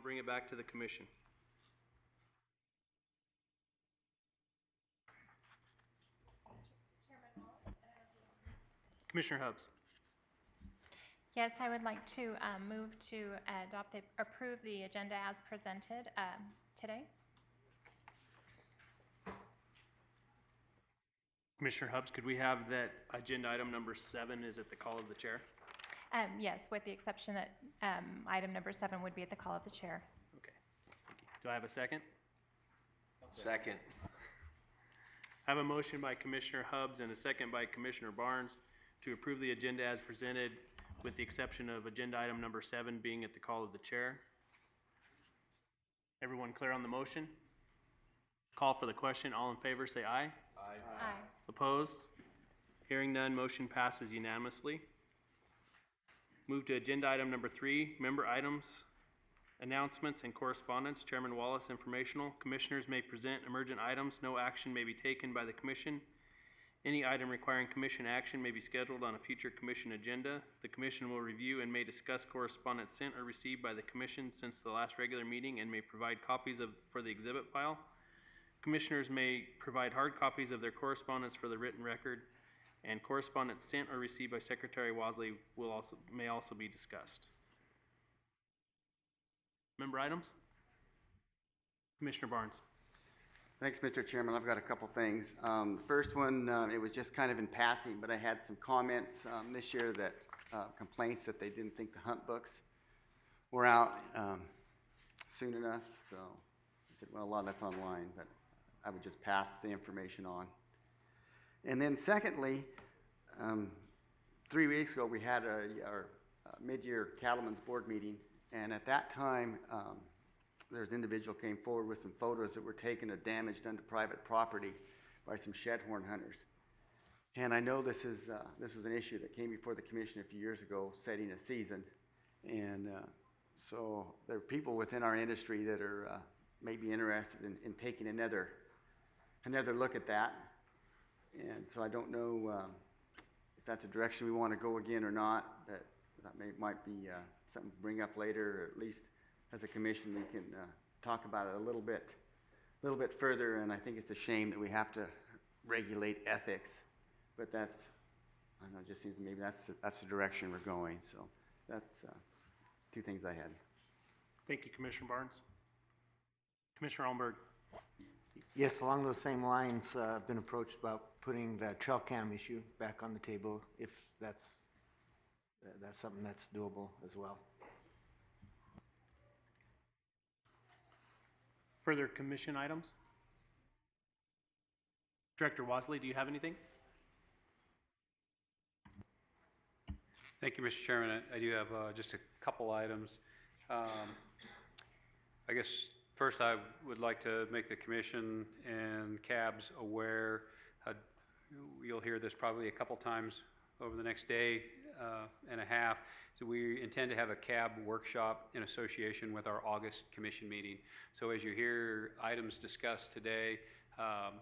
bring it back to the commission. Commissioner Hubbs. Yes, I would like to move to approve the agenda as presented today. Commissioner Hubbs, could we have that agenda item number 7 is at the call of the chair? Yes, with the exception that item number 7 would be at the call of the chair. Okay. Thank you. Do I have a second? Second. I have a motion by Commissioner Hubbs and a second by Commissioner Barnes to approve the agenda as presented with the exception of agenda item number 7 being at the call of the chair. Everyone clear on the motion? Call for the question. All in favor say aye. Aye. Aye. Opposed? Hearing none, motion passes unanimously. Move to agenda item number 3, member items, announcements, and correspondence. Chairman Wallace, informational. Commissioners may present emergent items. No action may be taken by the commission. Any item requiring commission action may be scheduled on a future commission agenda. The commission will review and may discuss correspondence sent or received by the commission since the last regular meeting and may provide copies for the exhibit file. Commissioners may provide hard copies of their correspondence for the written record, and correspondence sent or received by Secretary Wasley may also be discussed. Member items? Commissioner Barnes. Thanks, Mr. Chairman. I've got a couple things. The first one, it was just kind of in passing, but I had some comments this year that complaints that they didn't think the hunt books were out soon enough. So I said, well, a lot of that's online, but I would just pass the information on. And then secondly, 3 weeks ago we had our mid-year Cattlemen's Board meeting, and at that time there's an individual came forward with some photos that were taken of damage done to private property by some shedhorn hunters. And I know this was an issue that came before the commission a few years ago, setting a season. And so there are people within our industry that are maybe interested in taking another look at that. And so I don't know if that's a direction we want to go again or not. That might be something to bring up later, or at least as a commission we can talk about it a little bit further. And I think it's a shame that we have to regulate ethics, but I don't know, it just seems maybe that's the direction we're going. So that's 2 things I had. Thank you, Commissioner Barnes. Commissioner Allenberg. Yes, along those same lines, I've been approached about putting the trail cam issue back on the table, if that's something that's doable as well. Further commission items? Director Wasley, do you have anything? Thank you, Mr. Chairman. I do have just a couple items. I guess first I would like to make the commission and CABs aware. You'll hear this probably a couple times over the next day and a half. So we intend to have a CAB workshop in association with our August commission meeting. So as you hear items discussed today,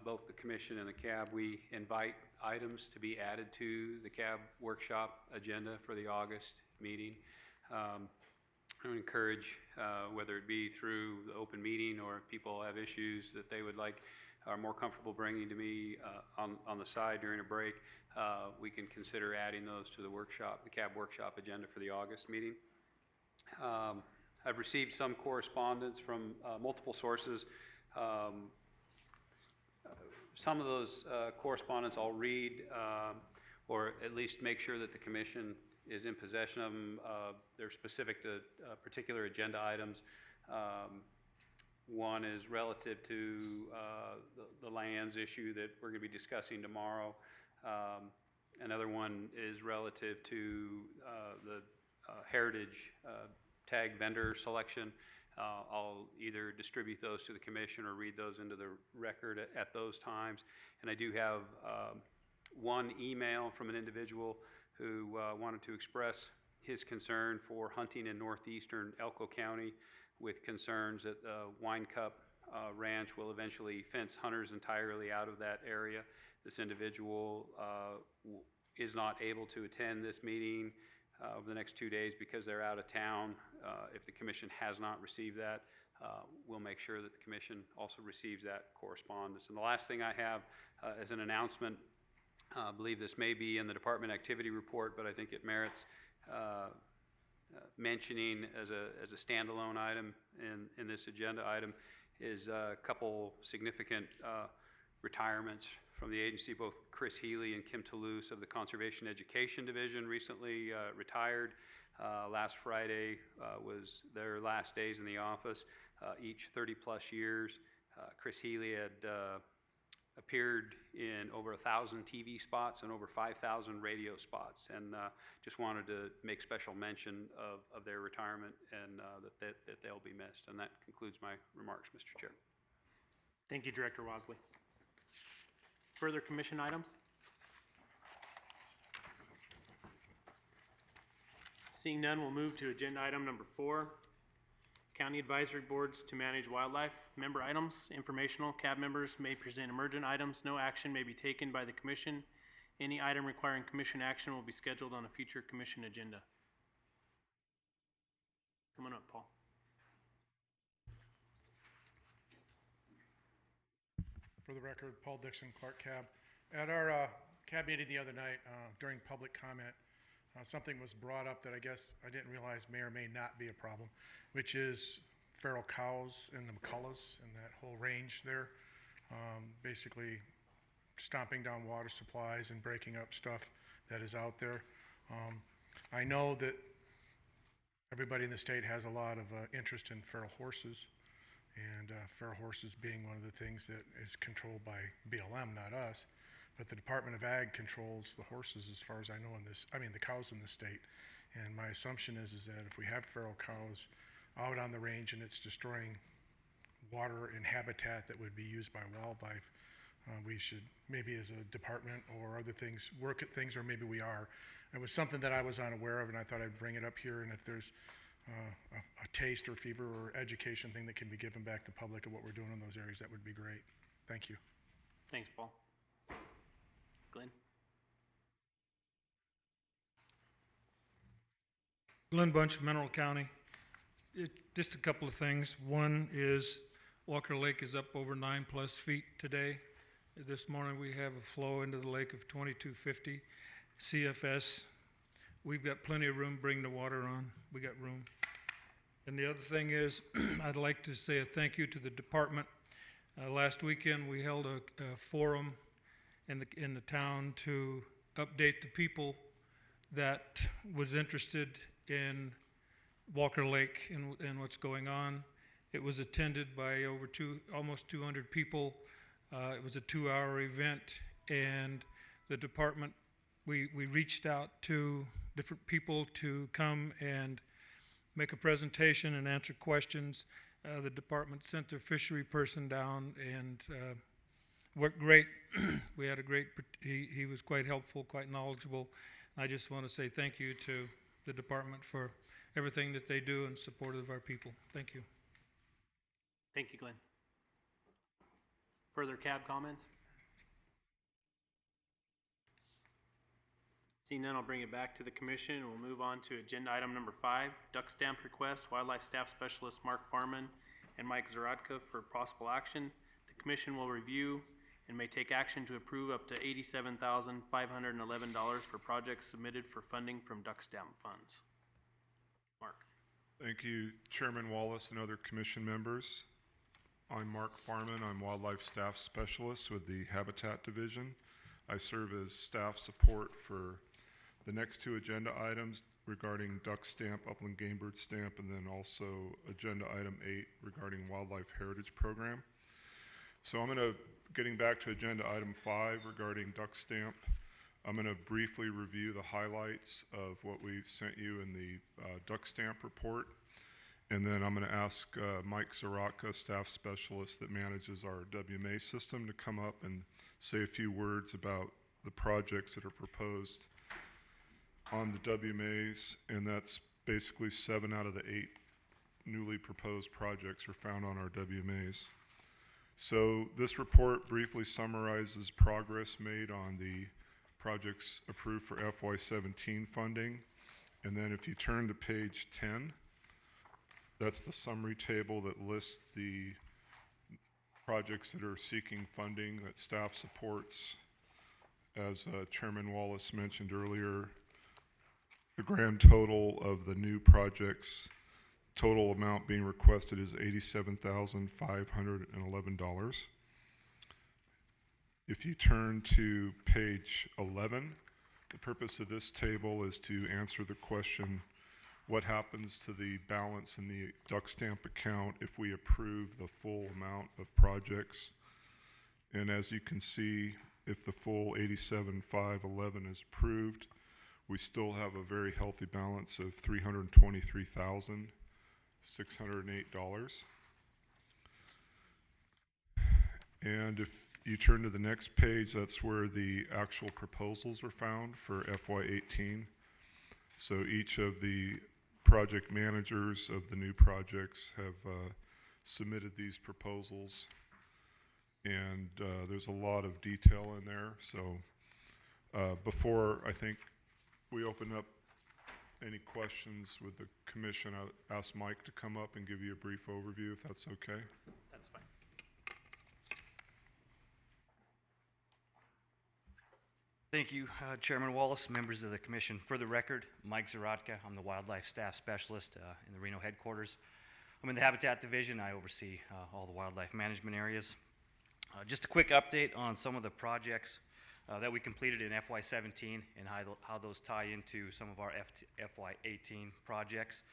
both the commission and the CAB, we invite items to be added to the CAB workshop agenda for the August meeting. I would encourage, whether it be through the open meeting or if people have issues that they would like, are more comfortable bringing to me on the side during a break, we can consider adding those to the workshop, the CAB workshop agenda for the August meeting. I've received some correspondence from multiple sources. Some of those correspondence I'll read, or at least make sure that the commission is in possession of them. They're specific to particular agenda items. One is relative to the lands issue that we're going to be discussing tomorrow. Another one is relative to the heritage tag vendor selection. I'll either distribute those to the commission or read those into the record at those times. And I do have one email from an individual who wanted to express his concern for hunting in northeastern Elko County, with concerns that Wine Cup Ranch will eventually fence hunters entirely out of that area. This individual is not able to attend this meeting over the next 2 days because they're out of town if the commission has not received that, we'll make sure that the commission also receives that correspondence. And the last thing I have as an announcement, I believe this may be in the department activity report, but I think it merits mentioning as a standalone item in this agenda item, is a couple significant retirements from the agency. Both Chris Healy and Kim Toulouse of the Conservation Education Division recently retired. Last Friday was their last days in the office, each 30-plus years. Chris Healy had appeared in over 1,000 TV spots and over 5,000 radio spots, and just wanted to make special mention of their retirement and that they'll be missed. And that concludes my remarks, Mr. Chair. Thank you, Director Wasley. Further commission items? Seeing none, we'll move to agenda item number 4. County Advisory Boards to manage wildlife. Member items, informational. CAB members may present emergent items. No action may be taken by the commission. Any item requiring commission action will be scheduled on a future commission agenda. Come on up, Paul. For the record, Paul Dixon, Clark Cab. At our cab meeting the other night, during public comment, something was brought up that I guess I didn't realize may or may not be a problem, which is feral cows in the McCullough and that whole range there, basically stomping down water supplies and breaking up stuff that is out there. I know that everybody in the state has a lot of interest in feral horses, and feral horses being one of the things that is controlled by BLM, not us. But the Department of Ag controls the horses, as far as I know, the cows in the state. And my assumption is that if we have feral cows out on the range and it's destroying water and habitat that would be used by wildlife, we should maybe as a department or other things work at things, or maybe we are. It was something that I was unaware of, and I thought I'd bring it up here. And if there's a taste or fever or education thing that can be given back to the public of what we're doing in those areas, that would be great. Thank you. Thanks, Paul. Glenn? Glenn Bunch, Mineral County. Just a couple of things. One is Walker Lake is up over 9+ feet today. This morning we have a flow into the lake of 2250 CFS. We've got plenty of room, bring the water on. We got room. And the other thing is, I'd like to say a thank you to the department. Last weekend we held a forum in the town to update the people that was interested in Walker Lake and what's going on. It was attended by almost 200 people. It was a 2-hour event, and the department, we reached out to different people to come and make a presentation and answer questions. The department sent their fishery person down and worked great. We had he was quite helpful, quite knowledgeable. I just want to say thank you to the department for everything that they do in support of our people. Thank you. Thank you, Glenn. Further CAB comments? Seeing none, I'll bring it back to the commission, and we'll move on to agenda item number 5, duck stamp request, Wildlife Staff Specialist Mark Farman and Mike Zaradka for possible action. The commission will review and may take action to approve up to $87,511 for projects submitted for funding from duck stamp funds. Mark. Thank you, Chairman Wallace and other commission members. I'm Mark Farman. I'm Wildlife Staff Specialist with the Habitat Division. I serve as staff support for the next 2 agenda items regarding duck stamp, upland game bird stamp, and then also agenda item 8 regarding Wildlife Heritage Program. So getting back to agenda item 5 regarding duck stamp, I'm going to briefly review the highlights of what we've sent you in the duck stamp report. And then I'm going to ask Mike Zaradka, staff specialist that manages our WMA system, to come up and say a few words about the projects that are proposed on the WMAs. And that's basically 7 out of the 8 newly proposed projects are found on our WMAs. So this report briefly summarizes progress made on the projects approved for FY17 funding. And then if you turn to page 10, That's the summary table that lists the projects that are seeking funding that staff supports. As Chairman Wallace mentioned earlier, the grand total of the new projects, total amount being requested is $87,511. If you turn to page 11, the purpose of this table is to answer the question, what happens to the balance in the duck stamp account if we approve the full amount of projects? And as you can see, if the full 87,511 is approved, we still have a very healthy balance of $323,608. And if you turn to the next page, that's where the actual proposals are found for FY18. So each of the project managers of the new projects have submitted these proposals, and there's a lot of detail in there. So before I think we open up any questions with the commission, I'll ask Mike to come up and give you a brief overview, if that's okay. That's fine. Thank you, Chairman Wallace, members of the commission. For the record, Mike Zaratka. I'm the wildlife staff specialist in the Reno headquarters. I'm in the Habitat Division. I oversee all the wildlife management areas. Just a quick update on some of the projects that we completed in FY17 and how those tie into some of our FY18 projects.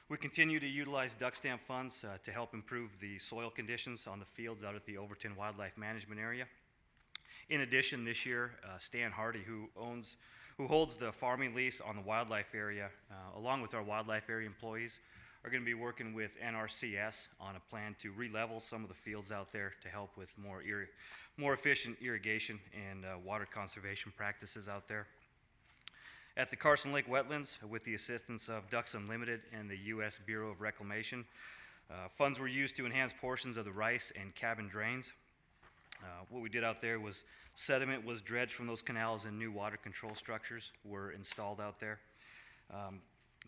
We continue to utilize duck stamp funds to help improve the soil conditions on the fields out at the Overton Wildlife Management Area. In addition, this year, Stan Hardy, who holds the farming lease on the wildlife area, along with our wildlife area employees, are going to be working with NRCS on a plan to re-level some of the fields out there to help with more efficient irrigation and water conservation practices out there. At the Carson Lake Wetlands, with the assistance of Ducks Unlimited and the U.S. Bureau of Reclamation, funds were used to enhance portions of the rice and cabin drains. What we did out there was sediment was dredged from those canals and new water control structures were installed out there.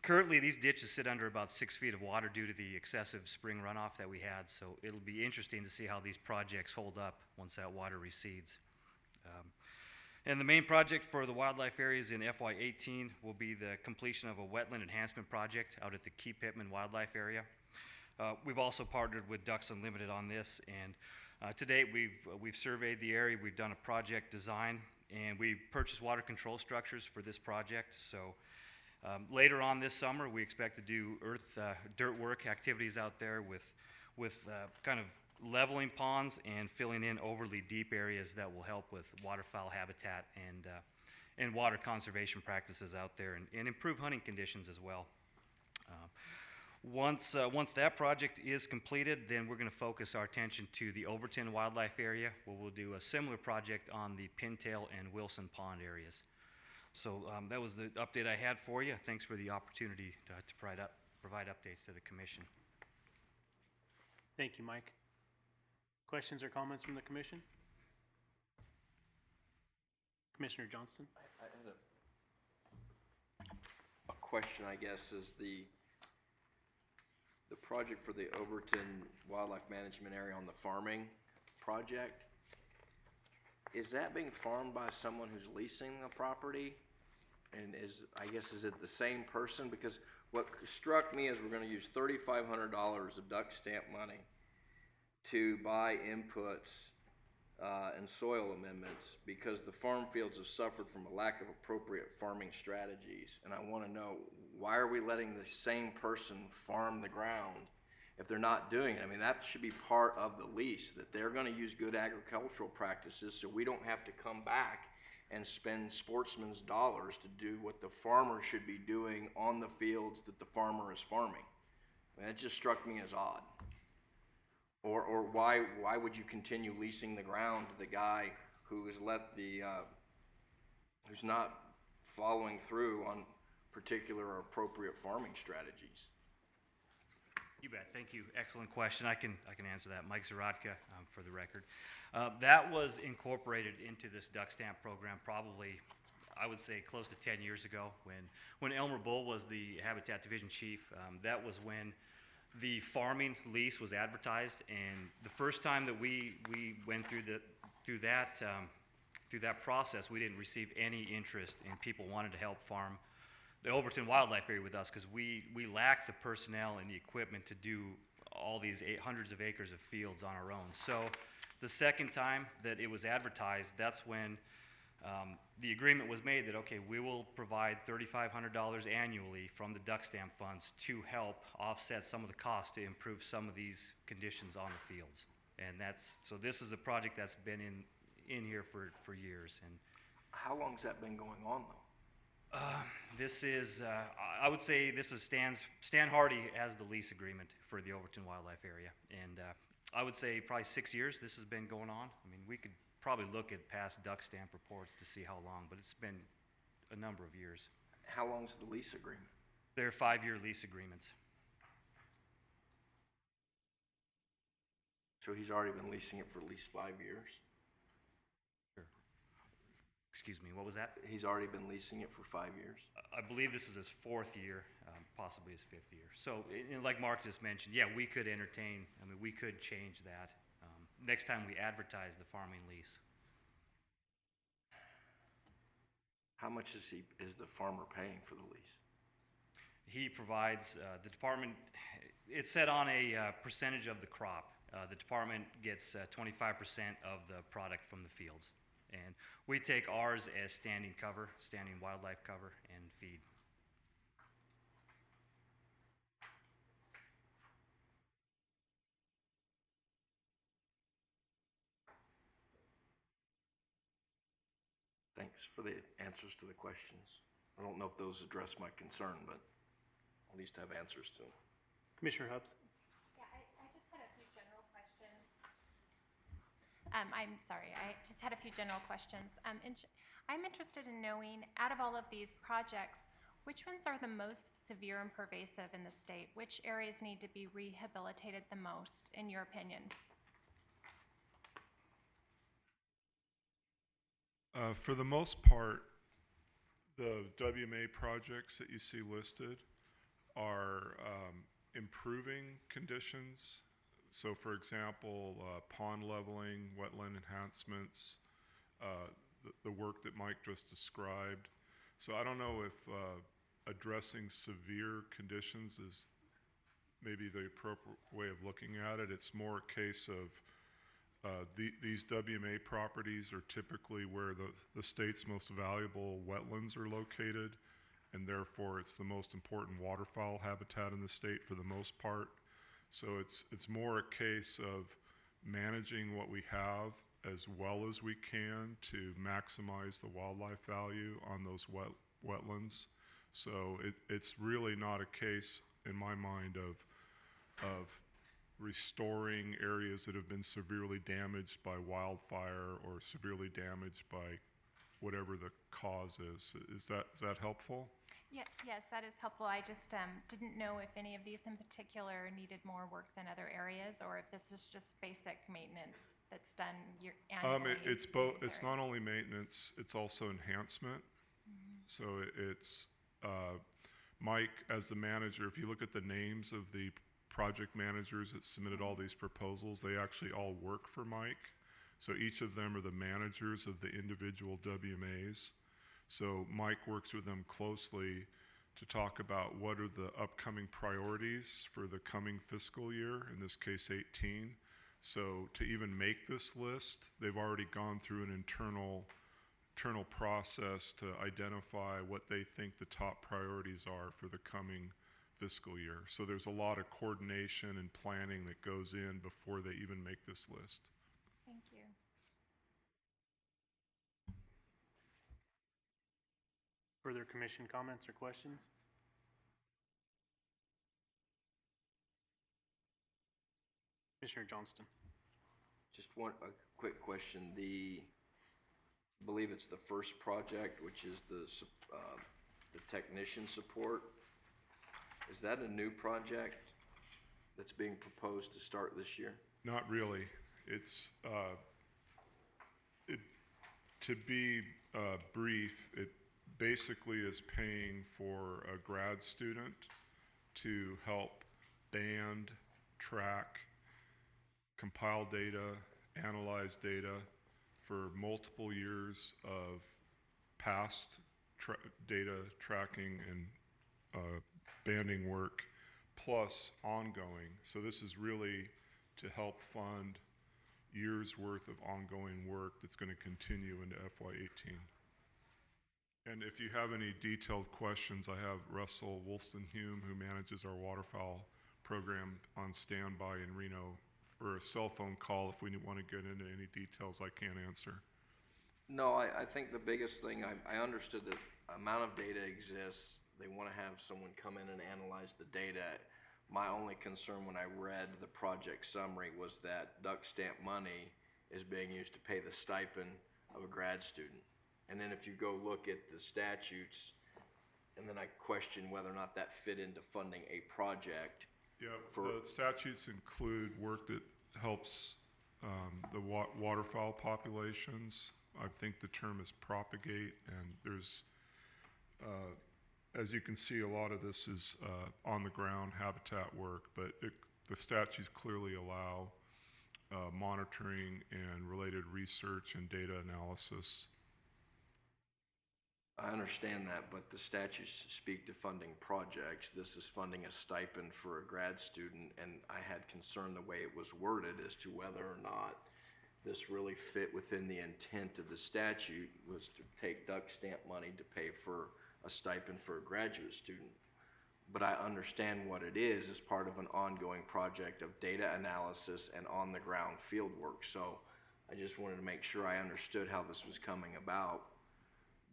Currently, these ditches sit under about 6 feet of water due to the excessive spring runoff that we had, so it'll be interesting to see how these projects hold up once that water recedes. And the main project for the wildlife areas in FY18 will be the completion of a wetland enhancement project out at the Key Pittman Wildlife Area. We've also partnered with Ducks Unlimited on this, and to date, we've surveyed the area, we've done a project design, and we've purchased water control structures for this project. So later on this summer, we expect to do dirt work activities out there with kind of leveling ponds and filling in overly deep areas that will help with waterfowl habitat and water conservation practices out there and improve hunting conditions as well. Once that project is completed, then we're going to focus our attention to the Overton Wildlife Area, where we'll do a similar project on the Pintail and Wilson Pond areas. So that was the update I had for you. Thanks for the opportunity to provide updates to the commission. Thank you, Mike. Questions or comments from the commission? Commissioner Johnston? I had a question, I guess, is the project for the Overton Wildlife Management Area on the farming project, is that being farmed by someone who's leasing the property? And is it the same person? Because what struck me is we're going to use $3,500 of duck stamp money to buy inputs and soil amendments because the farm fields have suffered from a lack of appropriate farming strategies. And I want to know, why are we letting the same person farm the ground if they're not doing it? I mean, that should be part of the lease, that they're going to use good agricultural practices so we don't have to come back and spend sportsmen's dollars to do what the farmer should be doing on the fields that the farmer is farming. I mean, it just struck me as odd. Or why would you continue leasing the ground to the guy who has who's not following through on particular or appropriate farming strategies? You bet. Thank you. Excellent question. I can answer that. Mike Zaratka, for the record. That was incorporated into this duck stamp program probably, I would say, close to 10 years ago when Elmer Bull was the Habitat Division Chief. That was when The farming lease was advertised, and the first time that we went through that process, we didn't receive any interest, and people wanted to help farm the Overton Wildlife Area with us because we lacked the personnel and the equipment to do all these hundreds of acres of fields on our own. So the second time that it was advertised, that's when the agreement was made that, okay, we will provide $3,500 annually from the duck stamp funds to help offset some of the costs to improve some of these conditions on the fields. And so this is a project that's been in here for years. And How long's that been going on, though? this is, I would say this is Stan Hardy has the lease agreement for the Overton Wildlife Area. And I would say probably 6 years this has been going on. I mean, we could probably look at past duck stamp reports to see how long, but it's been a number of years. How long's the lease agreement? They're 5-year lease agreements. So he's already been leasing it for at least 5 years? Sure. Excuse me, what was that? He's already been leasing it for 5 years? I believe this is his 4th year, possibly his 5th year. So, like Mark just mentioned, yeah, we could entertain, I mean, we could change that next time we advertise the farming lease. How much is the farmer paying for the lease? He provides, the department, it's set on a percentage of the crop. The department gets 25% of the product from the fields. And we take ours as standing wildlife cover and feed. Thanks for the answers to the questions. I don't know if those address my concern, but at least have answers to them. Commissioner Hubbs? Yeah, I just had a few general questions. I'm sorry, I just had a few general questions. I'm interested in knowing, out of all of these projects, which ones are the most severe and pervasive in the state? Which areas need to be rehabilitated the most, in your opinion? For the most part, the WMA projects that you see listed are improving conditions. So for example, pond leveling, wetland enhancements, the work that Mike just described. So I don't know if addressing severe conditions is maybe the appropriate way of looking at it. It's more a case of these WMA properties are typically where the state's most valuable wetlands are located, and therefore it's the most important waterfowl habitat in the state for the most part. So it's more a case of managing what we have as well as we can to maximize the wildlife value on those wetlands. So it's really not a case, in my mind, of restoring areas that have been severely damaged by wildfire or severely damaged by whatever the cause is. Is that helpful? Yeah, yes, that is helpful. I just didn't know if any of these in particular needed more work than other areas, or if this was just basic maintenance that's done annually. It's both. It's not only maintenance; it's also enhancement. So it's Mike, as the manager. If you look at the names of the project managers that submitted all these proposals, they actually all work for Mike. So each of them are the managers of the individual WMAs. So Mike works with them closely to talk about what are the upcoming priorities for the coming fiscal year, in this case 18. So to even make this list, they've already gone through an internal process to identify what they think the top priorities are for the coming fiscal year. So there's a lot of coordination and planning that goes in before they even make this list. Thank you. Further commission comments or questions? Commissioner Johnston. Just a quick question. I believe it's the first project, which is the technician support. Is that a new project that's being proposed to start this year? Not really. It's, to be brief, it basically is paying for a grad student to help band, track, compile data, analyze data for multiple years of past data tracking and banding work, plus ongoing. So this is really to help fund years' worth of ongoing work that's going to continue into FY18. And if you have any detailed questions, I have Russell Wolstenhume, who manages our waterfowl program, on standby in Reno for a cell phone call if we want to get into any details I can't answer. No, I think the biggest thing, I understood that amount of data exists. They want to have someone come in and analyze the data. My only concern when I read the project summary was that duck stamp money is being used to pay the stipend of a grad student. And then if you go look at the statutes, and then I question whether or not that fit into funding a project. Yeah, the statutes include work that helps the waterfowl populations. I think the term is propagate, and there's, as you can see, a lot of this is on the ground habitat work, but the statutes clearly allow monitoring and related research and data analysis. I understand that, but the statutes speak to funding projects. This is funding a stipend for a grad student, and I had concern the way it was worded as to whether or not this really fit within the intent of the statute, was to take duck stamp money to pay for a stipend for a graduate student. But I understand what it is as part of an ongoing project of data analysis and on-the-ground field work. So I just wanted to make sure I understood how this was coming about,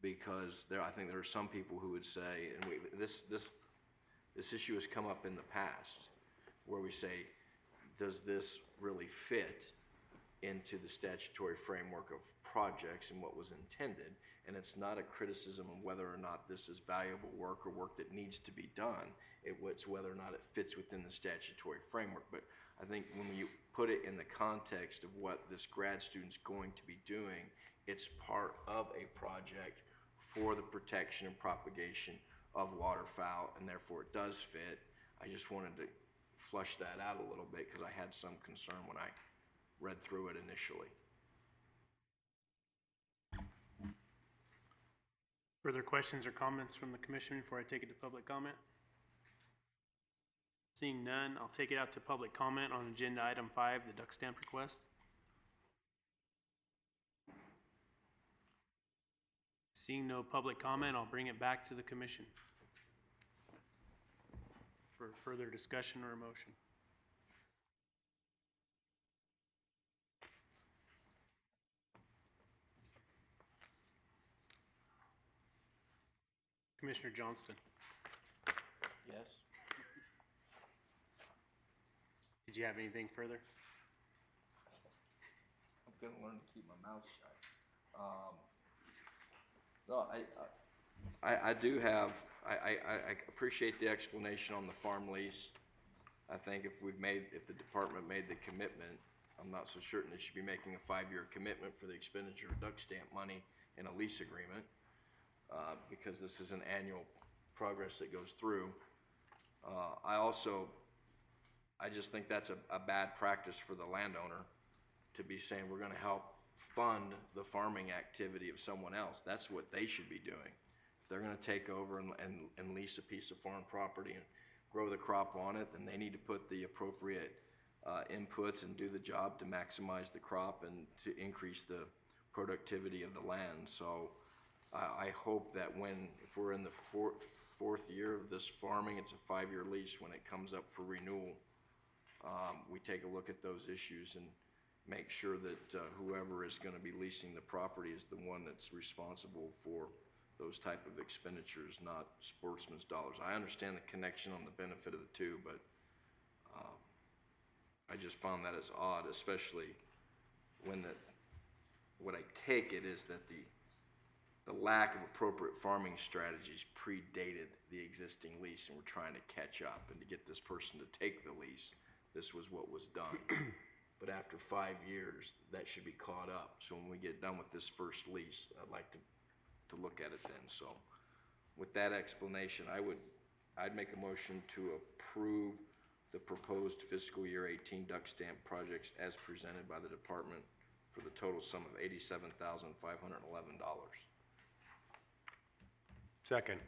because I think there are some people who would say, and this issue has come up in the past, where we say, does this really fit into the statutory framework of projects and what was intended? And it's not a criticism of whether or not this is valuable work or work that needs to be done. It's whether or not it fits within the statutory framework. But I think when you put it in the context of what this grad student's going to be doing, it's part of a project for the protection and propagation of waterfowl, and therefore it does fit. I just wanted to flush that out a little bit because I had some concern when I read through it initially. Further questions or comments from the commission before I take it to public comment? Seeing none, I'll take it out to public comment on agenda item 5, the duck stamp request. Seeing no public comment, I'll bring it back to the commission for further discussion or a motion. Commissioner Johnston, Yes? did you have anything further? I'm gonna learn to keep my mouth shut. No, I do have, I appreciate the explanation on the farm lease. I think if the department made the commitment, I'm not so certain they should be making a 5-year commitment for the expenditure of duck stamp money in a lease agreement, because this is an annual progress that goes through. I just think that's a bad practice for the landowner to be saying we're gonna help fund the farming activity of someone else. That's what they should be doing. If they're gonna take over and lease a piece of farm property and grow the crop on it, then they need to put the appropriate inputs and do the job to maximize the crop and to increase the productivity of the land. So I hope that if we're in the fourth year of this farming, it's a 5-year lease, when it comes up for renewal, we take a look at those issues and make sure that whoever is going to be leasing the property is the one that's responsible for those type of expenditures, not sportsman's dollars. I understand the connection on the benefit of the two, but I just found that as odd, especially when what I take it is that the lack of appropriate farming strategies predated the existing lease, and we're trying to catch up and to get this person to take the lease. This was what was done. But after 5 years, that should be caught up. So when we get done with this first lease, I'd like to look at it then. So with that explanation, I'd make a motion to approve the proposed fiscal year 18 duck stamp projects as presented by the department for the total sum of $87,511. Second.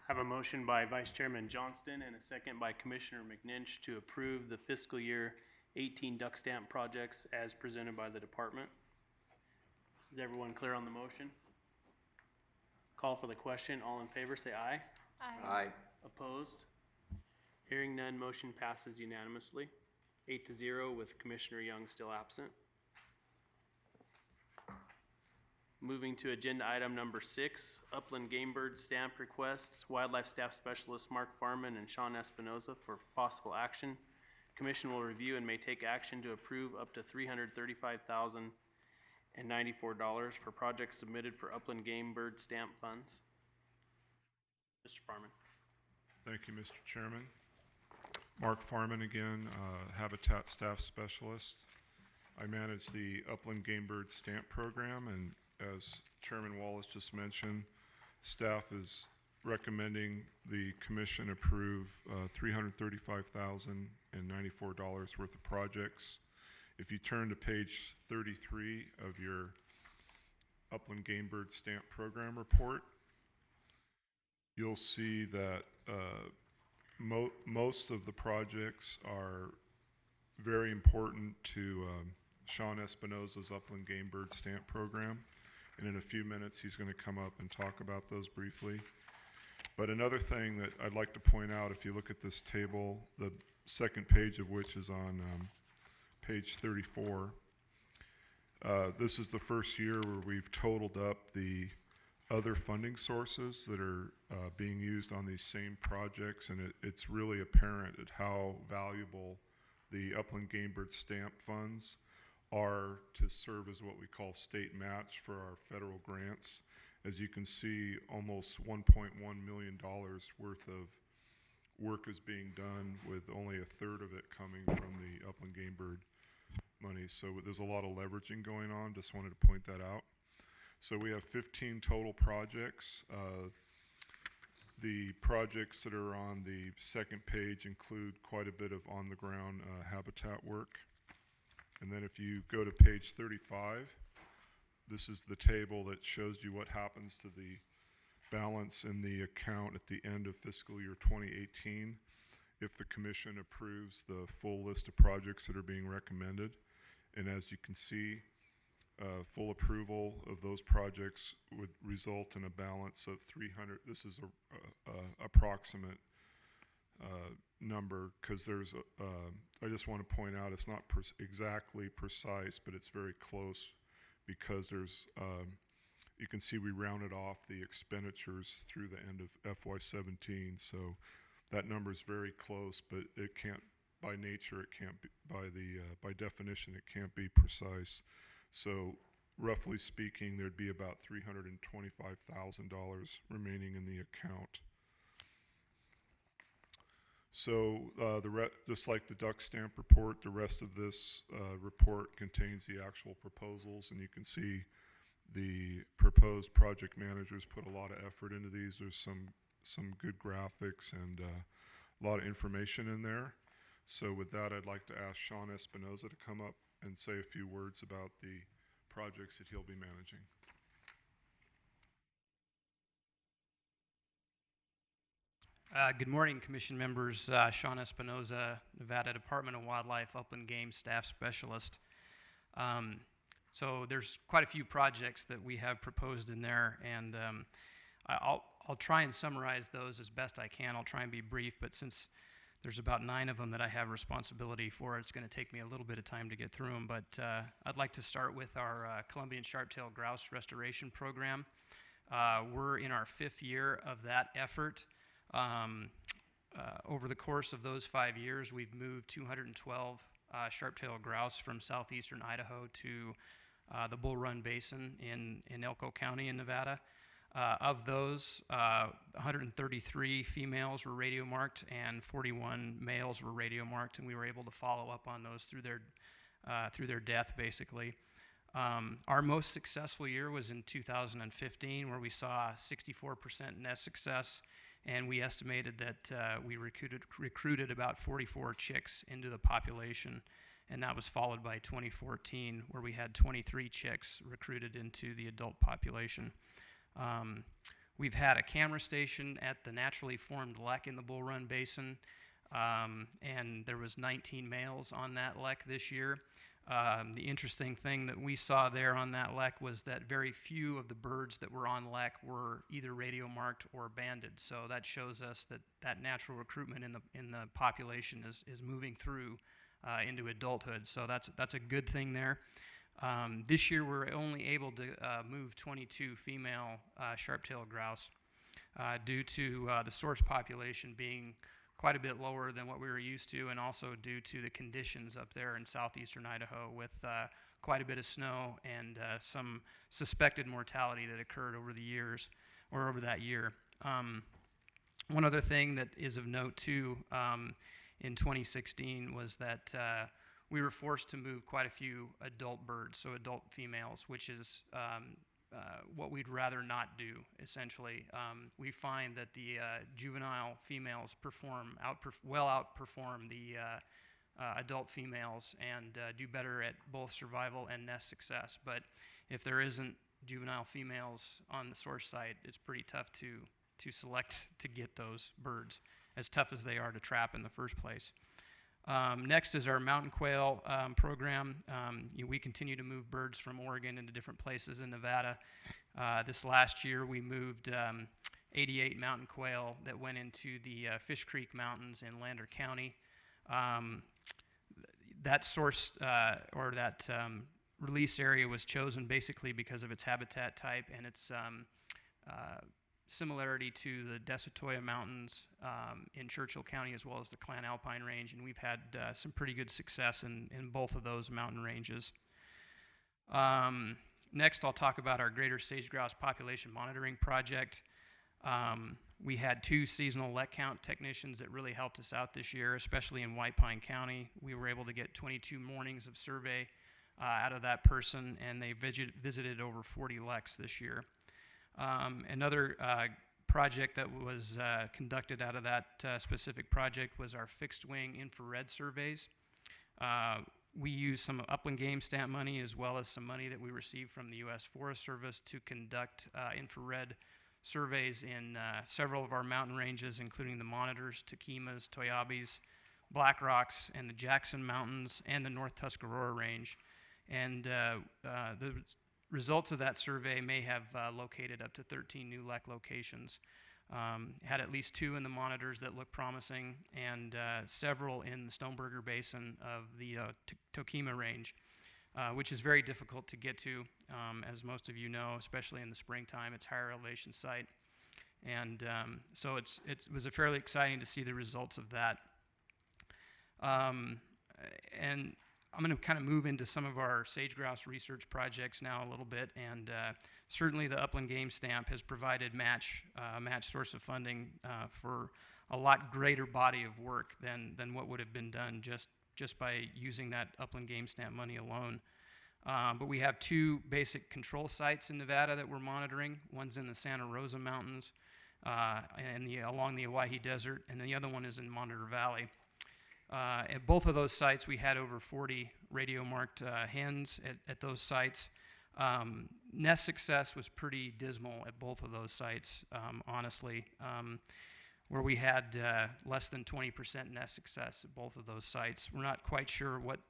Have a motion by Vice Chairman Johnston and a second by Commissioner McNinch to approve the fiscal year 18 duck stamp projects as presented by the department. Is everyone clear on the motion? Call for the question. All in favor, say aye. Aye. Opposed? Hearing none, motion passes unanimously, 8-0 with Commissioner Young still absent. Moving to agenda item number 6, Upland Game Bird Stamp Requests, Wildlife Staff Specialist Mark Farman and Sean Espinoza for possible action. Commission will review and may take action to approve up to $335,094 for projects submitted for Upland Game Bird Stamp funds. Mr. Farman. Thank you, Mr. Chairman. Mark Farman again, Habitat Staff Specialist. I manage the Upland Game Bird Stamp Program, and as Chairman Wallace just mentioned, staff is recommending the commission approve $335,094 worth of projects. If you turn to page 33 of your Upland Game Bird Stamp Program report, you'll see that most of the projects are very important to Sean Espinoza's Upland Game Bird Stamp Program. And in a few minutes, he's going to come up and talk about those briefly. But another thing that I'd like to point out, if you look at this table, the second page of which is on page 34, this is the first year where we've totaled up the other funding sources that are being used on these same projects, and it's really apparent at how valuable the Upland Game Bird Stamp funds are to serve as what we call state match for our federal grants. As you can see, almost $1.1 million worth of work is being done, with only a third of it coming from the Upland Game Bird money. So there's a lot of leveraging going on. Just wanted to point that out. So we have 15 total projects. The projects that are on the second page include quite a bit of on-the-ground habitat work. And then if you go to page 35, this is the table that shows you what happens to the balance in the account at the end of fiscal year 2018 if the commission approves the full list of projects that are being recommended. And as you can see, full approval of those projects would result in a balance of 300. This is a approximate number, because there's I just want to point out it's not exactly precise, but it's very close, because there's you can see we rounded off the expenditures through the end of FY17, so that number is very close, but it can't, by nature, it can't be, by definition, it can't be precise. So roughly speaking, there'd be about $325,000 remaining in the account. So just like the duck stamp report, the rest of this report contains the actual proposals, and you can see the proposed project managers put a lot of effort into these. There's some good graphics and a lot of information in there. So with that, I'd like to ask Sean Espinoza to come up and say a few words about the projects that he'll be managing. Good morning, Commission members. Sean Espinoza, Nevada Department of Wildlife Upland Game Staff Specialist. So there's quite a few projects that we have proposed in there, and I'll try and summarize those as best I can. I'll try and be brief, but since there's about 9 of them that I have responsibility for, it's going to take me a little bit of time to get through them. But I'd like to start with our Columbian Sharp-tailed Grouse Restoration Program. We're in our 5th year of that effort. Over the course of those 5 years, we've moved 212 sharp-tailed grouse from southeastern Idaho to the Bull Run Basin in Elko County in Nevada. Of those, 133 females were radio marked and 41 males were radio marked, and we were able to follow up on those through their death, basically. Our most successful year was in 2015, where we saw 64% nest success and we estimated that we recruited about 44 chicks into the population, and that was followed by 2014, where we had 23 chicks recruited into the adult population. We've had a camera station at the naturally formed lek in the Bull Run Basin, and there was 19 males on that lek this year. The interesting thing that we saw there on that lek was that very few of the birds that were on lek were either radio marked or banded. So that shows us that that natural recruitment in the population is moving through into adulthood. So that's a good thing there. This year we're only able to move 22 female sharp-tailed grouse due to the source population being quite a bit lower than what we were used to, and also due to the conditions up there in southeastern Idaho with quite a bit of snow and some suspected mortality that occurred over the years, or over that year. One other thing that is of note too in 2016 was that we were forced to move quite a few adult birds, so adult females, which is what we'd rather not do, essentially. We find that the juvenile females outperform the adult females and do better at both survival and nest success. But if there isn't juvenile females on the source site, it's pretty tough to select to get those birds, as tough as they are to trap in the first place. Next is our mountain quail program. We continue to move birds from Oregon into different places in Nevada. This last year we moved 88 mountain quail that went into the Fish Creek Mountains in Lander County. That source or that release area was chosen basically because of its habitat type and its similarity to the Desatoya Mountains in Churchill County, as well as the Clan Alpine Range, and we've had some pretty good success in both of those mountain ranges. Next, I'll talk about our Greater Sage Grouse Population Monitoring Project. We had 2 seasonal let count technicians that really helped us out this year, especially in White Pine County. We were able to get 22 mornings of survey out of that person, and they visited over 40 leks this year. Another project that was conducted out of that specific project was our fixed wing infrared surveys. We used some Upland Game Stamp money as well as some money that we received from the U.S. Forest Service to conduct infrared surveys in several of our mountain ranges, including the Monitors, Taquimas, Toyabes, Black Rocks, and the Jackson Mountains, and the North Tuscarora Range. And the results of that survey may have located up to 13 new lek locations. Had at least 2 in the Monitors that looked promising, and several in the Stoneburger Basin of the Toquima Range, which is very difficult to get to, as most of you know, especially in the springtime. It's higher elevation site. And so it was fairly exciting to see the results of that. And I'm going to kind of move into some of our sage grouse research projects now a little bit, and certainly the Upland Game Stamp has provided match source of funding for a lot greater body of work than what would have been done just by using that Upland Game Stamp money alone. But we have 2 basic control sites in Nevada that we're monitoring. One's in the Santa Rosa Mountains and along the Owyhee Desert, and the other one is in Monitor Valley. At both of those sites, we had over 40 radio-marked hens at those sites. Nest success was pretty dismal at both of those sites, honestly, where we had less than 20% nest success at both of those sites. We're not quite sure what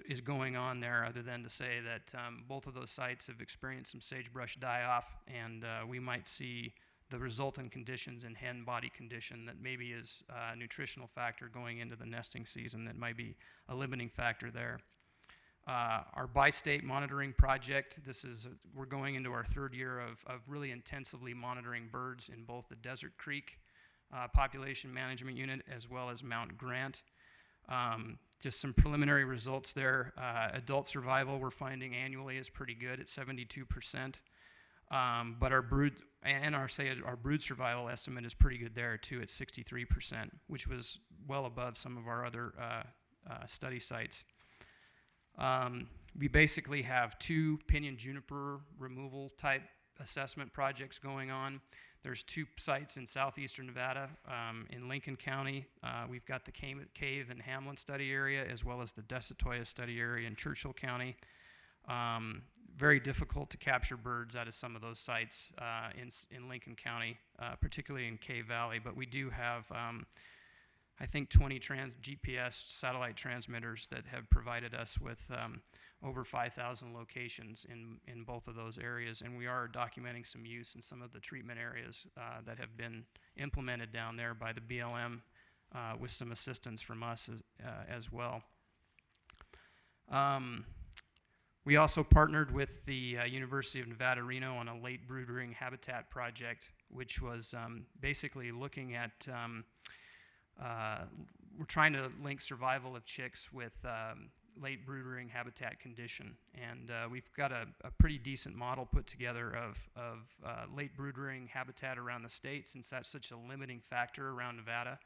is going on there, other than to say that both of those sites have experienced some sagebrush die-off, and we might see the resultant conditions in hen body condition that maybe is a nutritional factor going into the nesting season that might be a limiting factor there. Our bi-state monitoring project, we're going into our 3rd year of really intensively monitoring birds in both the Desert Creek Population Management Unit as well as Mount Grant. Just some preliminary results there. Adult survival we're finding annually is pretty good at 72%. But our brood survival estimate is pretty good there too at 63%, which was well above some of our other study sites. We basically have 2 pinyon juniper removal type assessment projects going on. There's 2 sites in southeastern Nevada. In Lincoln County, we've got the Cave and Hamlin study area, as well as the Desatoya study area in Churchill County. Very difficult to capture birds out of some of those sites in Lincoln County, particularly in Cave Valley, but we do have I think 20 GPS satellite transmitters that have provided us with over 5,000 locations in both of those areas, and we are documenting some use in some of the treatment areas that have been implemented down there by the BLM with some assistance from us as well. We also partnered with the University of Nevada, Reno on a late brood-rearing habitat project, which was basically looking at we're trying to link survival of chicks with late brood-rearing habitat condition, and we've got a pretty decent model put together of late brood-rearing habitat around the state, since that's such a limiting factor around Nevada,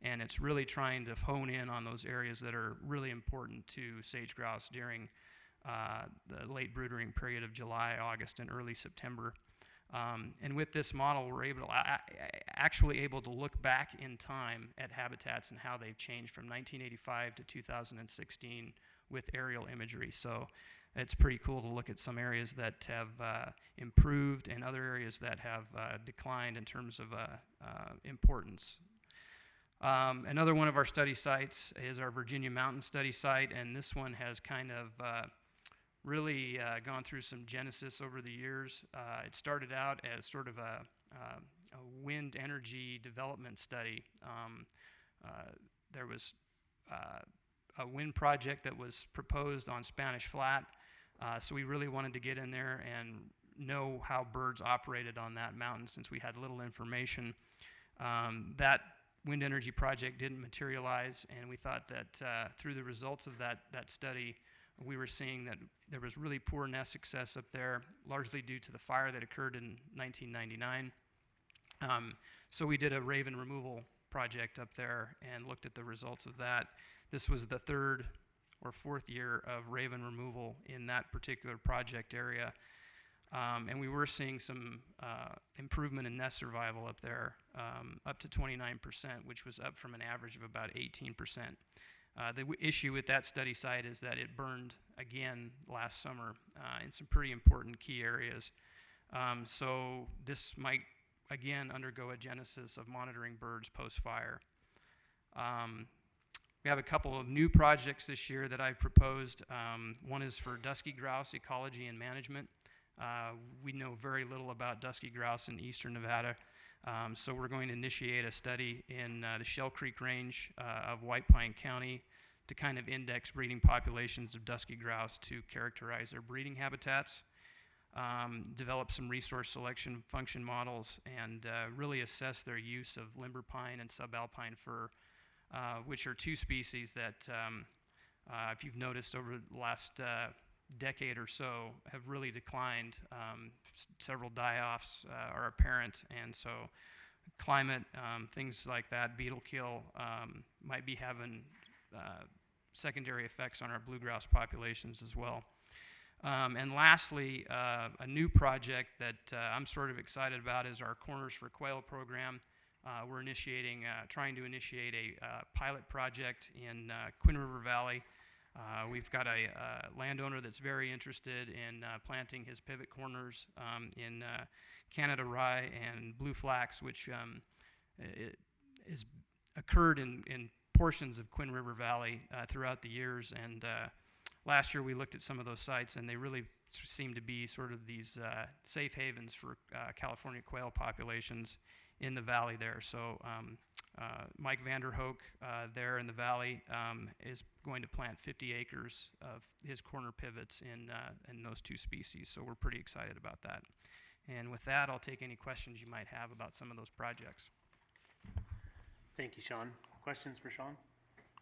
and it's really trying to hone in on those areas that are really important to sage grouse during the late brood-rearing period of July, August, and early September. And with this model, we're actually able to look back in time at habitats and how they've changed from 1985 to 2016 with aerial imagery. So it's pretty cool to look at some areas that have improved and other areas that have declined in terms of importance. Another one of our study sites is our Virginia Mountain study site, and this one has kind of really gone through some genesis over the years. It started out as sort of a wind energy development study. There was a wind project that was proposed on Spanish Flat, so we really wanted to get in there and know how birds operated on that mountain since we had little information. That wind energy project didn't materialize, and we thought that through the results of that study, we were seeing that there was really poor nest success up there, largely due to the fire that occurred in 1999. So we did a raven removal project up there and looked at the results of that. This was the 3rd or 4th year of raven removal in that particular project area. And we were seeing some improvement in nest survival up there, up to 29%, which was up from an average of about 18%. The issue with that study site is that it burned again last summer in some pretty important key areas. So this might again undergo a genesis of monitoring birds post-fire. We have a couple of new projects this year that I've proposed. One is for dusky grouse ecology and management. We know very little about dusky grouse in eastern Nevada. So we're going to initiate a study in the Shell Creek Range of White Pine County to kind of index breeding populations of dusky grouse to characterize their breeding habitats, develop some resource selection function models, and really assess their use of limber pine and subalpine fir, which are 2 species that, if you've noticed over the last decade or so, have really declined. Several die-offs are apparent, and so climate, things like that, beetle kill, might be having secondary effects on our blue grouse populations as well. And lastly, a new project that I'm sort of excited about is our Corners for Quail program. We're trying to initiate a pilot project in Quinn River Valley. We've got a landowner that's very interested in planting his pivot corners in Canada rye and blue flax, which has occurred in portions of Quinn River Valley throughout the years. And last year we looked at some of those sites, and they really seem to be sort of these safe havens for California quail populations in the valley there. So Mike Vanderhoek there in the valley is going to plant 50 acres of his corner pivots in those 2 species. So we're pretty excited about that. And with that, I'll take any questions you might have about some of those projects. Thank you, Sean. Questions for Sean?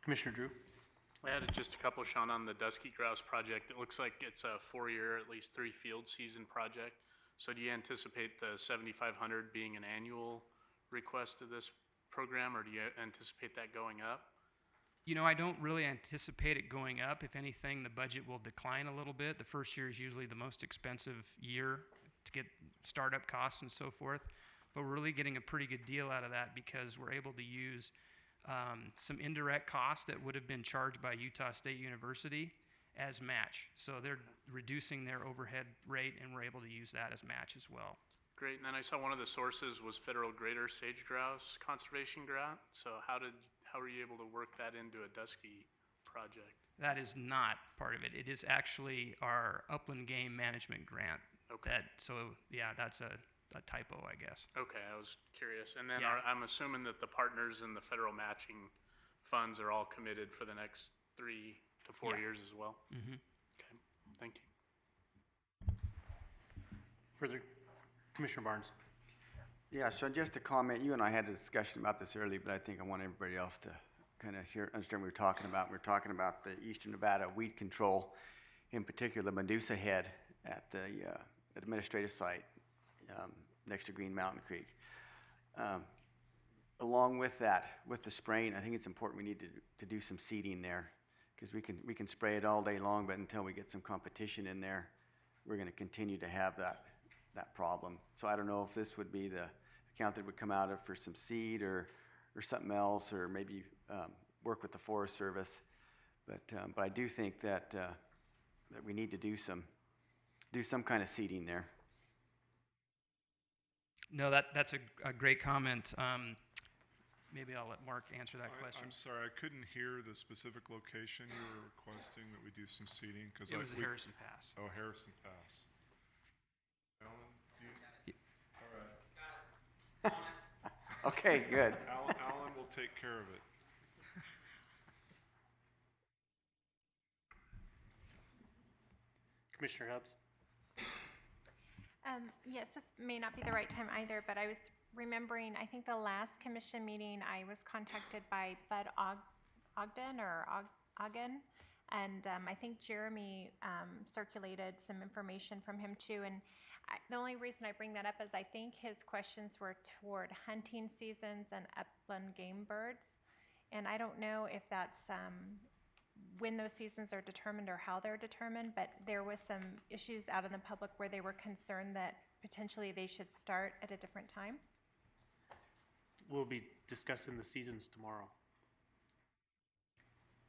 Commissioner Drew? I had just a couple, Sean, on the dusky grouse project. It looks like it's a 4-year, at least 3 field season project. So do you anticipate the 7,500 being an annual request of this program, or do you anticipate that going up? You know, I don't really anticipate it going up. If anything, the budget will decline a little bit. The first year is usually the most expensive year to get startup costs and so forth. but we're really getting a pretty good deal out of that because we're able to use some indirect costs that would have been charged by Utah State University as match. So they're reducing their overhead rate, and we're able to use that as match as well. Great, and then I saw one of the sources was federal greater sage grouse conservation grant. So how were you able to work that into a Dusky project? That is not part of it. It is actually our upland game management grant. Okay. That's a typo, I guess. Okay, I was curious. And then Yeah. I'm assuming that the partners in the federal matching funds are all committed for the next 3 to 4 Yeah. years as well? Mm-hmm. Okay, thank you. Further, Commissioner Barnes. Yeah, so just a comment, you and I had a discussion about this earlier, but I think I want everybody else to kind of understand what we're talking about. We're talking about the Eastern Nevada weed control, in particular Medusa Head at the administrative site next to Green Mountain Creek. Along with that, with the spraying, I think it's important we need to do some seeding there, because we can spray it all day long, but until we get some competition in there, we're going to continue to have that problem. So I don't know if this would be the account that would come out of for some seed or something else, or maybe work with the Forest Service. But I do think that we need to do some kind of seeding there. No, that's a great comment. Maybe I'll let Mark answer that question. I'm sorry, I couldn't hear the specific location you were requesting that we do some seeding, because It was Harrison Pass. Oh, Harrison Pass. Alan, all right. Okay, good. Alan will take care of it. Commissioner Hubbs. Yes, this may not be the right time either, but I was remembering, I think the last commission meeting, I was contacted by Bud Ogden, and I think Jeremy circulated some information from him too. And the only reason I bring that up is I think his questions were toward hunting seasons and upland game birds. And I don't know if that's when those seasons are determined or how they're determined, but there was some issues out in the public where they were concerned that potentially they should start at a different time. We'll be discussing the seasons tomorrow.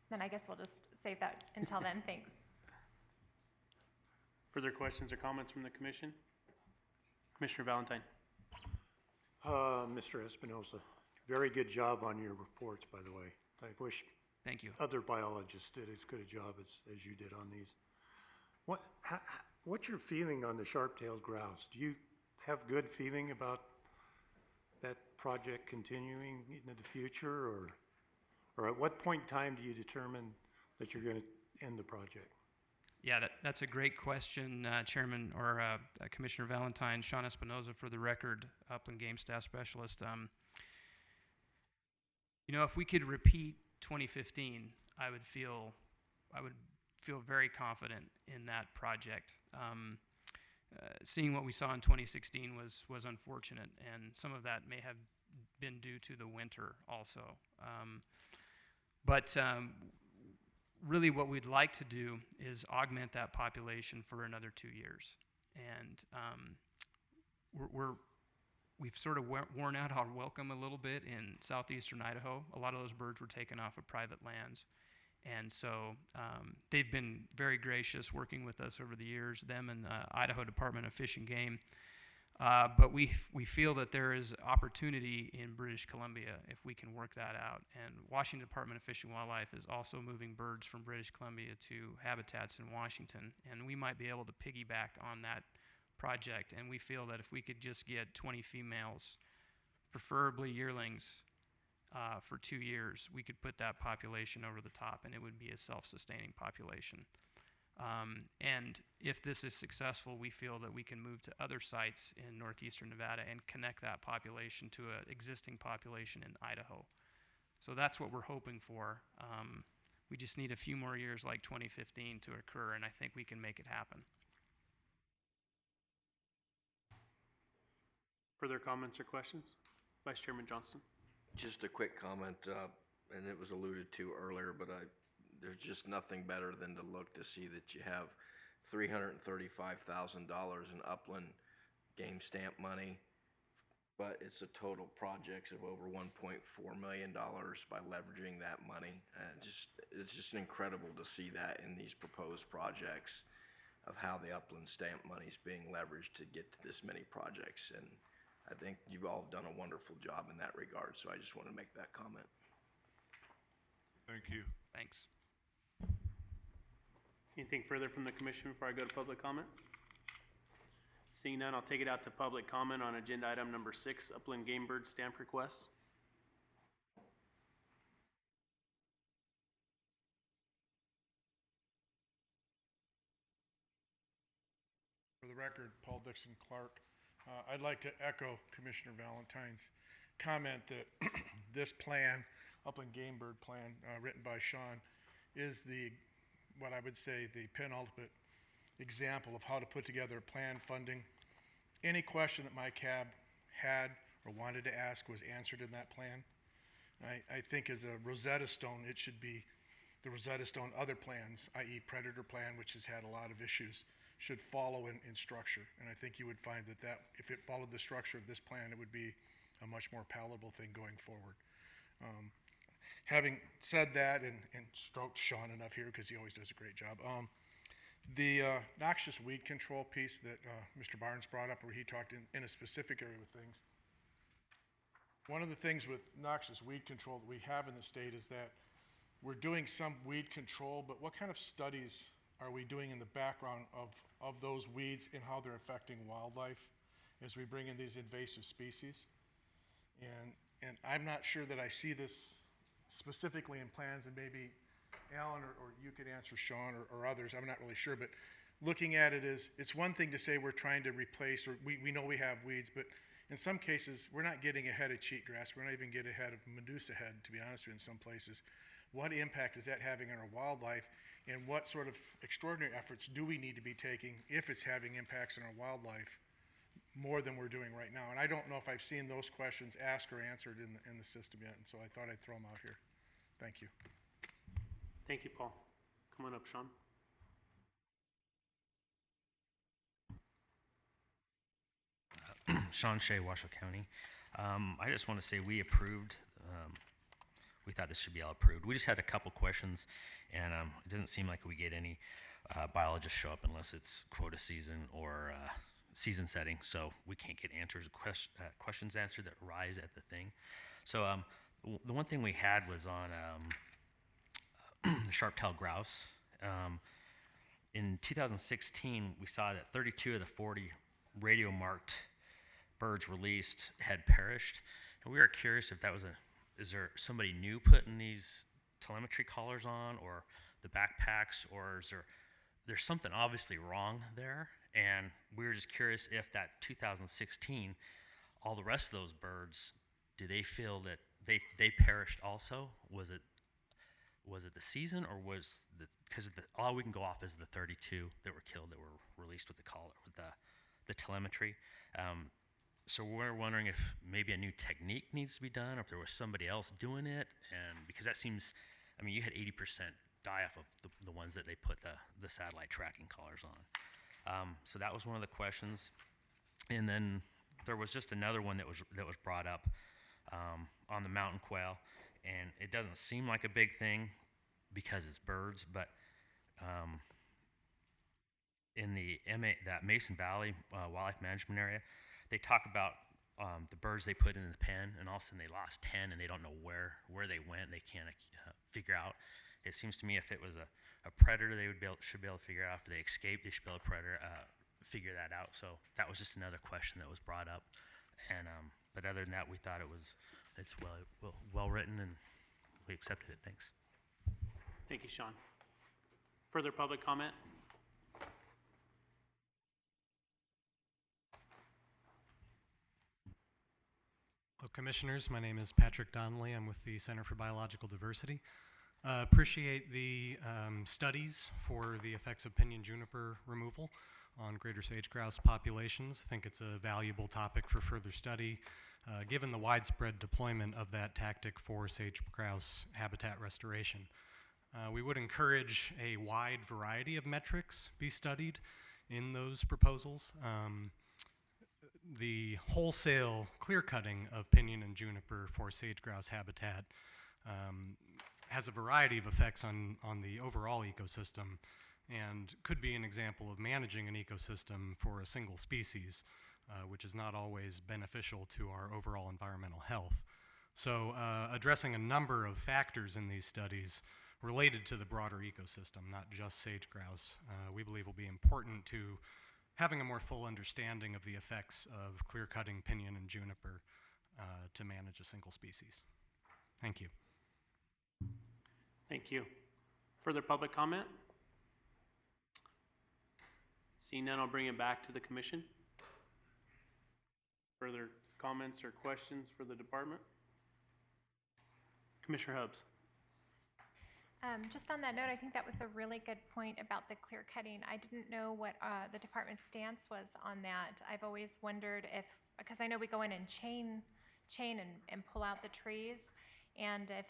Then I guess we'll just save that until then. Thanks. Further questions or comments from the commission? Commissioner Valentine. Mr. Espinoza, very good job on your reports, by the way. I wish Thank you. other biologists did as good a job as you did on these. What's your feeling on the sharp-tailed grouse? Do you have good feeling about that project continuing into the future, or at what point in time do you determine that you're going to end the project? Yeah, that's a great question, Chairman or Commissioner Valentine. Sean Espinoza, for the record, Upland Game Staff Specialist. If we could repeat 2015, I would feel very confident in that project. Seeing what we saw in 2016 was unfortunate, and some of that may have been due to the winter also. But really what we'd like to do is augment that population for another 2 years. And we've sort of worn out our welcome a little bit in southeastern Idaho. A lot of those birds were taken off of private lands. And so they've been very gracious working with us over the years, them and the Idaho Department of Fish and Game. But we feel that there is opportunity in British Columbia if we can work that out. And Washington Department of Fish and Wildlife is also moving birds from British Columbia to habitats in Washington. And we might be able to piggyback on that project. And we feel that if we could just get 20 females, preferably yearlings, for 2 years, we could put that population over the top, and it would be a self-sustaining population. And if this is successful, we feel that we can move to other sites in northeastern Nevada and connect that population to an existing population in Idaho. So that's what we're hoping for. We just need a few more years like 2015 to occur, and I think we can make it happen. Further comments or questions? Vice Chairman Johnston. Just a quick comment, and it was alluded to earlier, but there's just nothing better than to look to see that you have $335,000 in upland game stamp money but it's a total projects of over $1.4 million by leveraging that money. It's just incredible to see that in these proposed projects of how the upland stamp money is being leveraged to get to this many projects. And I think you've all done a wonderful job in that regard, so I just want to make that comment. Thank you. Thanks. Anything further from the commission before I go to public comment? Seeing none, I'll take it out to public comment on agenda item number 6, upland game bird stamp requests. For the record, Paul Dixon Clark. I'd like to echo Commissioner Valentine's comment that this plan, Upland Game Bird Plan, written by Sean, is what I would say, the penultimate example of how to put together a plan funding. Any question that my cab had or wanted to ask was answered in that plan. I think as a Rosetta Stone, it should be the Rosetta Stone other plans, i.e. Predator Plan, which has had a lot of issues, should follow in structure. And I think you would find that if it followed the structure of this plan, it would be a much more palatable thing going forward. Having said that, and stroked Sean enough here because he always does a great job, the noxious weed control piece that Mr. Barnes brought up, where he talked in a specific area with things. One of the things with noxious weed control that we have in the state is that we're doing some weed control, but what kind of studies are we doing in the background of those weeds and how they're affecting wildlife as we bring in these invasive species? And I'm not sure that I see this specifically in plans, and maybe Alan or you could answer, Sean, or others, I'm not really sure, but looking at it is, it's one thing to say we're trying to replace, or we know we have weeds, but in some cases, we're not getting ahead of cheatgrass, we're not even getting ahead of Medusa head, to be honest with you, in some places. What impact is that having on our wildlife, and what sort of extraordinary efforts do we need to be taking if it's having impacts on our wildlife more than we're doing right now? And I don't know if I've seen those questions asked or answered in the system yet, and so I thought I'd throw them out here. Thank you. Thank you, Paul. Come on up, Sean. Sean Shea, Washoe County. I just want to say we approved, we thought this should be all approved. We just had a couple questions, and it doesn't seem like we get any biologists show up unless it's quota season or season setting, so we can't get questions answered that rise at the thing. So the one thing we had was on the sharp-tailed grouse. In 2016, we saw that 32 of the 40 radio-marked birds released had perished, and we were curious if that was is there somebody new putting these telemetry collars on, or the backpacks, or there's something obviously wrong there, and we were just curious if that 2016, all the rest of those birds, do they feel that they perished also? Was it the season, or was because all we can go off is the 32 that were killed that were released with the collar, with the telemetry. So we're wondering if maybe a new technique needs to be done, or if there was somebody else doing it, and because that seems, I mean, you had 80% die off of the ones that they put the satellite tracking collars on. So that was one of the questions, and then there was just another one that was brought up on the mountain quail, and it doesn't seem like a big thing because it's birds, but in that Mason Valley Wildlife Management Area, they talk about the birds they put in the pen, and all of a sudden they lost 10, and they don't know where they went. They can't figure out. It seems to me if it was a predator, they should be able to figure out. If they escaped, they should be able to figure that out. So that was just another question that was brought up. And but other than that, we thought it's well written, and we accepted it. Thanks. Thank you, Sean. Further public comment? Hello, Commissioners. My name is Patrick Donnelly. I'm with the Center for Biological Diversity. Appreciate the studies for the effects of pinyon juniper removal on greater sage grouse populations. I think it's a valuable topic for further study, given the widespread deployment of that tactic for sage grouse habitat restoration. We would encourage a wide variety of metrics be studied in those proposals. the wholesale clear cutting of pinyon and juniper for sage grouse habitat has a variety of effects on the overall ecosystem and could be an example of managing an ecosystem for a single species, which is not always beneficial to our overall environmental health. So addressing a number of factors in these studies related to the broader ecosystem, not just sage grouse, we believe will be important to having a more full understanding of the effects of clear-cutting pinyon and juniper to manage a single species. Thank you. Thank you. Further public comment? Seeing none, I'll bring it back to the commission. Further comments or questions for the department? Commissioner Hubbs. Just on that note, I think that was a really good point about the clear cutting. I didn't know what the department's stance was on that. I've always wondered if, because I know we go in and chain and pull out the trees, and if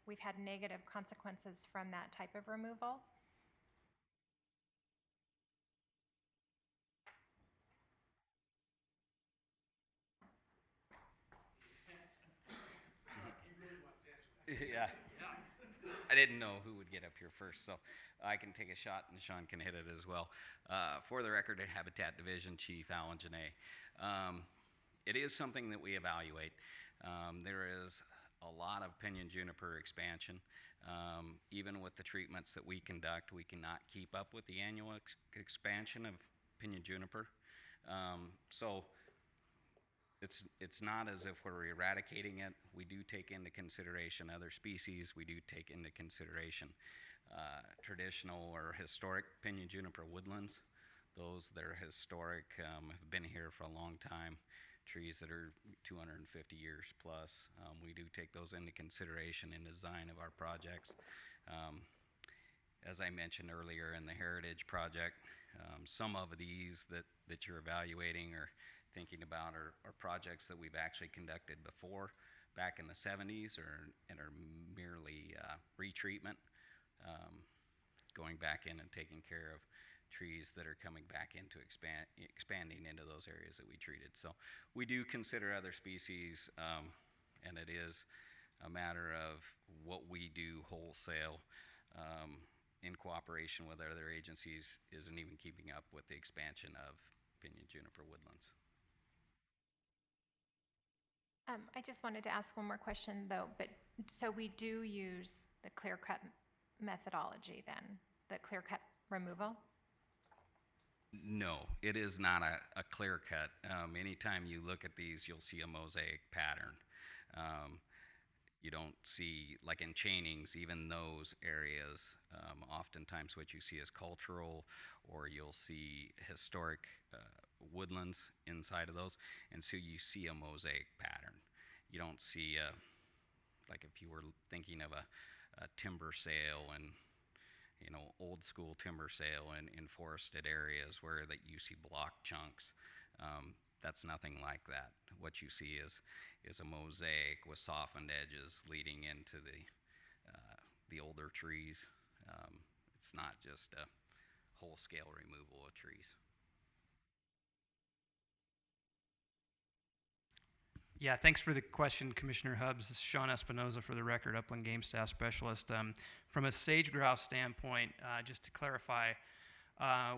we've had negative consequences from that type of removal. Yeah. I didn't know who would get up here first, so I can take a shot and Sean can hit it as well. For the record, Habitat Division Chief Alan Janae. It is something that we evaluate. There is a lot of pinyon juniper expansion. Even with the treatments that we conduct, we cannot keep up with the annual expansion of pinyon juniper. So it's not as if we're eradicating it. We do take into consideration other species. We do take into consideration traditional or historic pinyon juniper woodlands. Those that are historic have been here for a long time. Trees that are 250 years plus. We do take those into consideration in design of our projects. As I mentioned earlier in the Heritage Project, some of these that you're evaluating or thinking about are projects that we've actually conducted before, back in the 70s, and are merely retreatment, going back in and taking care of trees that are coming back into expanding into those areas that we treated. So we do consider other species, and it is a matter of what we do wholesale in cooperation with other agencies isn't even keeping up with the expansion of pinyon juniper woodlands. I just wanted to ask one more question though, but so we do use the clear cut methodology then, the clear cut removal? No, it is not a clear cut. Anytime you look at these, you'll see a mosaic pattern. You don't see, like in chainings, even those areas, oftentimes what you see is cultural, or you'll see historic woodlands inside of those, and so you see a mosaic pattern. You don't see, like if you were thinking of a timber sale and old school timber sale in forested areas where that you see block chunks. That's nothing like that. What you see is a mosaic with softened edges leading into the older trees. It's not just a whole scale removal of trees. Yeah, thanks for the question, Commissioner Hubbs. This is Sean Espinoza, for the record, Upland Game Staff Specialist. From a sage grouse standpoint, just to clarify,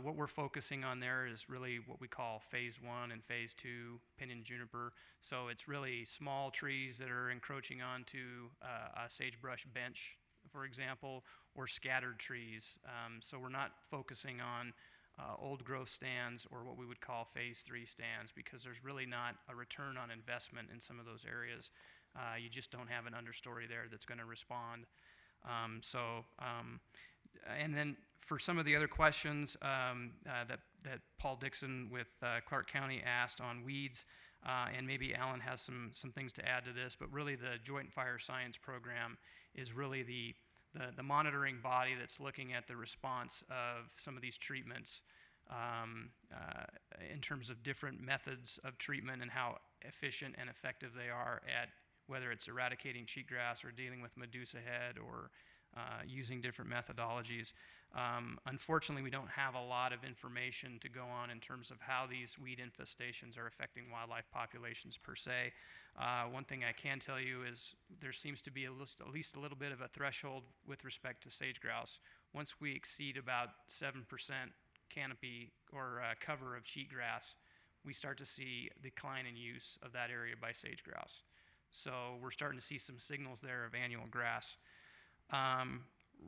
what we're focusing on there is really what we call phase 1 and phase 2 pinyon juniper. So it's really small trees that are encroaching onto a sagebrush bench, for example, or scattered trees. So we're not focusing on old growth stands or what we would call phase 3 stands, because there's really not a return on investment in some of those areas. You just don't have an understory there that's going to respond. And then for some of the other questions that Paul Dixon with Clark County asked on weeds, and maybe Alan has some things to add to this, but really the Joint Fire Science Program is really the monitoring body that's looking at the response of some of these treatments in terms of different methods of treatment and how efficient and effective they are at whether it's eradicating cheatgrass or dealing with Medusa head or using different methodologies. Unfortunately, we don't have a lot of information to go on in terms of how these weed infestations are affecting wildlife populations per se. One thing I can tell you is there seems to be at least a little bit of a threshold with respect to sage grouse. Once we exceed about 7% canopy or cover of cheatgrass, we start to see a decline in use of that area by sage grouse. So we're starting to see some signals there of annual grass.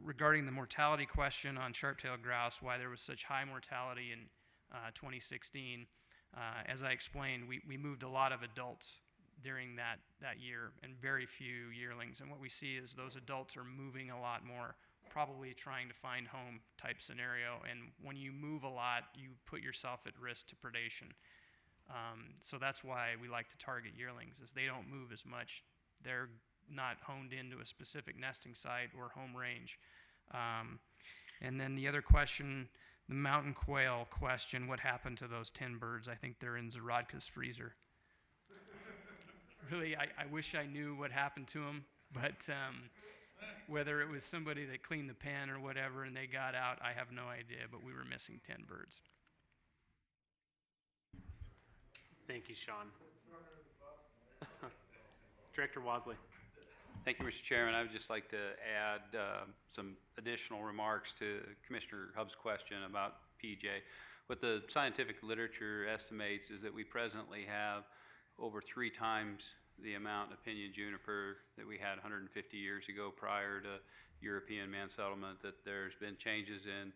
Regarding the mortality question on sharp-tailed grouse, why there was such high mortality in 2016, as I explained, we moved a lot of adults during that year and very few yearlings. And what we see is those adults are moving a lot more, probably trying to find home type scenario. And when you move a lot, you put yourself at risk to predation. So that's why we like to target yearlings, is they don't move as much. They're not honed into a specific nesting site or home range. And then the other question, the mountain quail question, what happened to those 10 birds? I think they're in Zarodka's freezer. Really, I wish I knew what happened to them, but whether it was somebody that cleaned the pen or whatever and they got out, I have no idea, but we were missing 10 birds. Thank you, Sean. Director Wasley. Thank you, Mr. Chairman. I would just like to add some additional remarks to Commissioner Hubb's question about PJ. What the scientific literature estimates is that we presently have over 3 times the amount of pinyon juniper that we had 150 years ago prior to European man settlement, that there's been changes in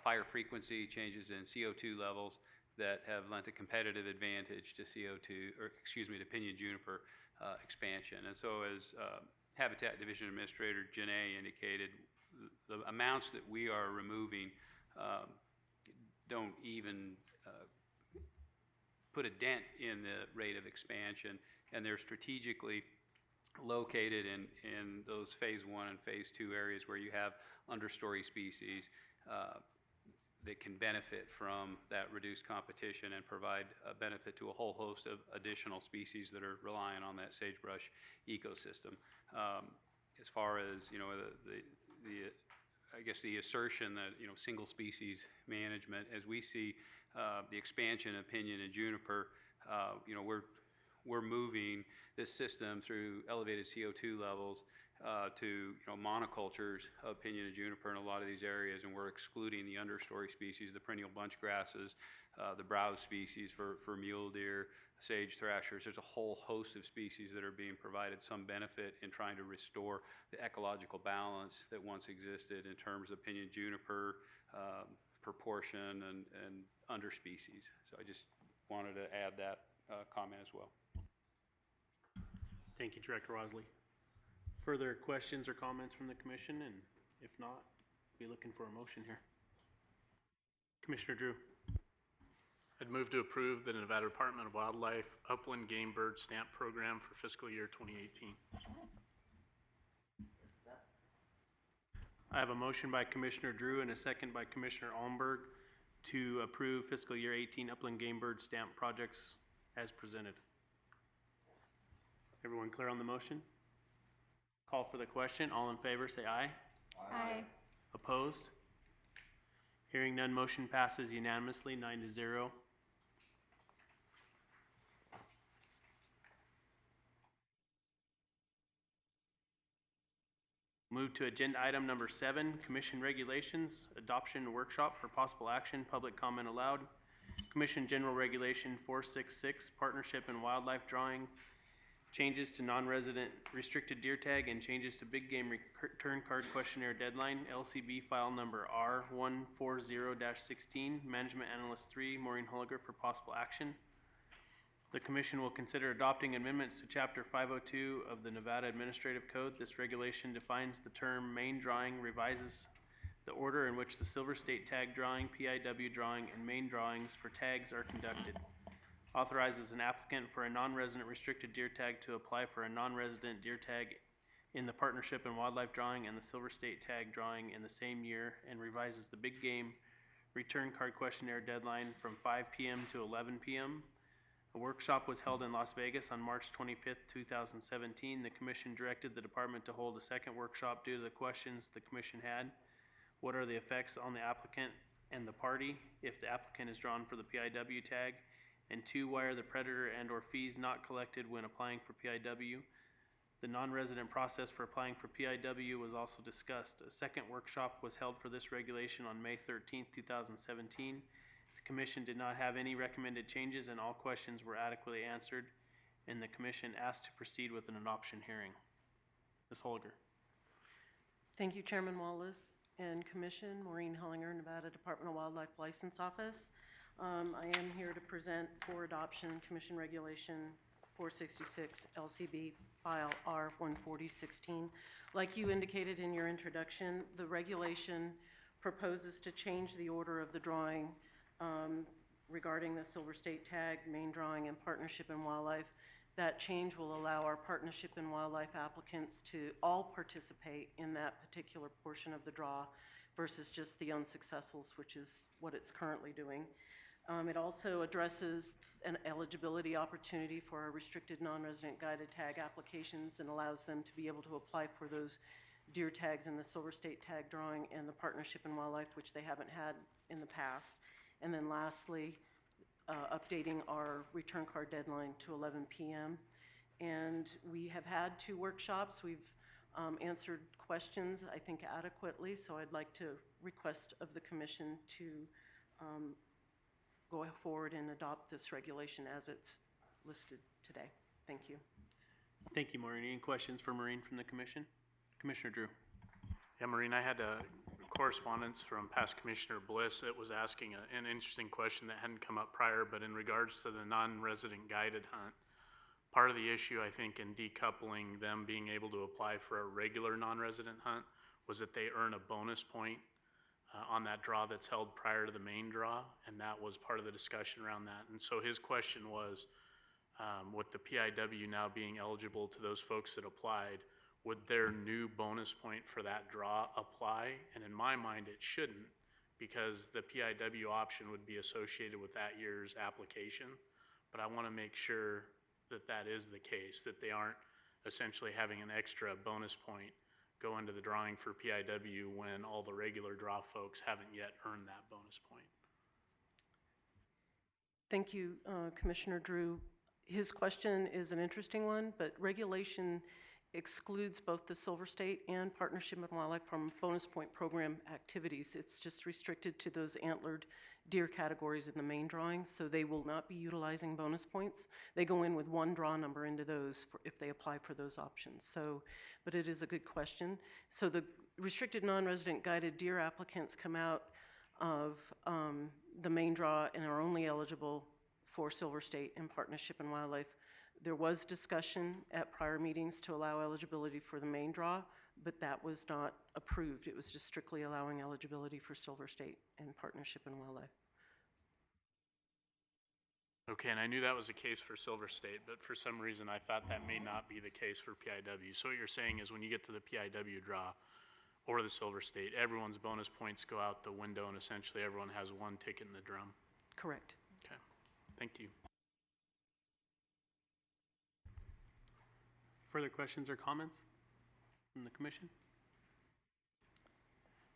fire frequency, changes in CO2 levels that have lent a competitive advantage to to pinyon juniper expansion. And so as Habitat Division Administrator Janae indicated, the amounts that we are removing don't even put a dent in the rate of expansion, and they're strategically located in those phase 1 and phase 2 areas where you have understory species that can benefit from that reduced competition and provide a benefit to a whole host of additional species that are relying on that sagebrush ecosystem. As far as I guess the assertion that single species management, as we see the expansion of pinyon and juniper, we're moving this system through elevated CO2 levels to monocultures of pinyon and juniper in a lot of these areas, and we're excluding the understory species, the perennial bunch grasses, the browse species for mule deer, sage thrashers. There's a whole host of species that are being provided some benefit in trying to restore the ecological balance that once existed in terms of pinyon juniper proportion and underspecies. So I just wanted to add that comment as well. Thank you, Director Wasley. Further questions or comments from the commission? And if not, be looking for a motion here. Commissioner Drew. I'd move to approve the Nevada Department of Wildlife Upland Game Bird Stamp Program for fiscal year 2018. I have a motion by Commissioner Drew and a second by Commissioner Almberg to approve fiscal year 18 Upland Game Bird Stamp projects as presented. Everyone clear on the motion? Call for the question. All in favor, say aye. Aye. Opposed? Hearing none, motion passes unanimously, 9-0. Move to agenda item number 7, Commission Regulations, Adoption Workshop for Possible Action, Public Comment Allowed. Commission General Regulation 466, Partnership and Wildlife Drawing, changes to non-resident restricted deer tag and changes to big game return card questionnaire deadline, LCB file number R140-16, Management Analyst 3, Maureen Holliger for possible action. The Commission will consider adopting amendments to Chapter 502 of the Nevada Administrative Code. This regulation defines the term main drawing, revises the order in which the Silver State tag drawing, PIW drawing, and main drawings for tags are conducted. Authorizes an applicant for a non-resident restricted deer tag to apply for a non-resident deer tag in the Partnership and Wildlife drawing and the Silver State tag drawing in the same year, and revises the big game return card questionnaire deadline from 5 p.m. to 11 p.m. A workshop was held in Las Vegas on March 25th, 2017. The Commission directed the Department to hold a second workshop due to the questions the Commission had. What are the effects on the applicant and the party if the applicant is drawn for the PIW tag? And 2, why are the predator and/or fees not collected when applying for PIW? The non-resident process for applying for PIW was also discussed. A second workshop was held for this regulation on May 13th, 2017. The commission did not have any recommended changes and all questions were adequately answered, and the commission asked to proceed with an adoption hearing. Ms. Holger. Thank you, Chairman Wallace and Commission. Maureen Hellinger, Nevada Department of Wildlife License Office. I am here to present for adoption Commission Regulation 466 LCB File R14016. Like you indicated in your introduction, the regulation proposes to change the order of the drawing regarding the Silver State Tag, main drawing, and Partnership in Wildlife. That change will allow our Partnership in Wildlife applicants to all participate in that particular portion of the draw versus just the unsuccessfuls, which is what it's currently doing. It also addresses an eligibility opportunity for our restricted non-resident guided tag applications and allows them to be able to apply for those deer tags in the Silver State Tag drawing and the Partnership in Wildlife, which they haven't had in the past. And then lastly, updating our return card deadline to 11 p.m. And we have had 2 workshops. We've answered questions, I think, adequately, so I'd like to request of the commission to go forward and adopt this regulation as it's listed today. Thank you. Thank you, Maureen. Any questions for Maureen from the commission? Commissioner Drew. Yeah, Maureen, I had a correspondence from past Commissioner Bliss that was asking an interesting question that hadn't come up prior, but in regards to the non-resident guided hunt, part of the issue, I think, in decoupling them being able to apply for a regular non-resident hunt was that they earn a bonus point on that draw that's held prior to the main draw, and that was part of the discussion around that. And so his question was, with the PIW now being eligible to those folks that applied, would their new bonus point for that draw apply? And in my mind, it shouldn't, because the PIW option would be associated with that year's application. But I want to make sure that that is the case, that they aren't essentially having an extra bonus point go into the drawing for PIW when all the regular draw folks haven't yet earned that bonus point. Thank you, Commissioner Drew. His question is an interesting one, but regulation excludes both the Silver State and Partnership in Wildlife from bonus point program activities. It's just restricted to those antlered deer categories in the main drawing, so they will not be utilizing bonus points. They go in with 1 draw number into those if they apply for those options. So, but it is a good question. So the restricted non-resident guided deer applicants come out of the main draw and are only eligible for Silver State and Partnership in Wildlife. There was discussion at prior meetings to allow eligibility for the main draw, but that was not approved. It was just strictly allowing eligibility for Silver State and Partnership in Wildlife. Okay, and I knew that was the case for Silver State, but for some reason I thought that may not be the case for PIW. So what you're saying is when you get to the PIW draw or the Silver State, everyone's bonus points go out the window and essentially everyone has 1 ticket in the drum. Correct. Okay, thank you. Further questions or comments from the commission?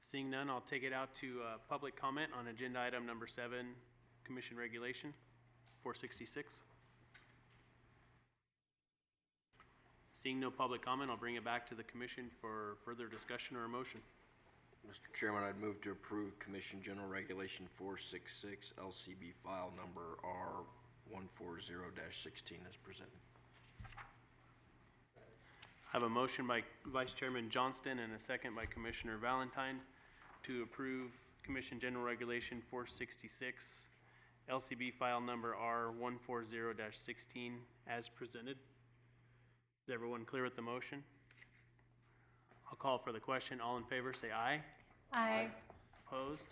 Seeing none, I'll take it out to public comment on agenda item number 7, Commission Regulation 466. Seeing no public comment, I'll bring it back to the commission for further discussion or a motion. Mr. Chairman, I'd move to approve Commission General Regulation 466 LCB file number R140-16 as presented. I have a motion by Vice Chairman Johnston and a second by Commissioner Valentine to approve Commission General Regulation 466 LCB file number R140-16 as presented. Is everyone clear with the motion? I'll call for the question. All in favor say aye. Aye. Opposed?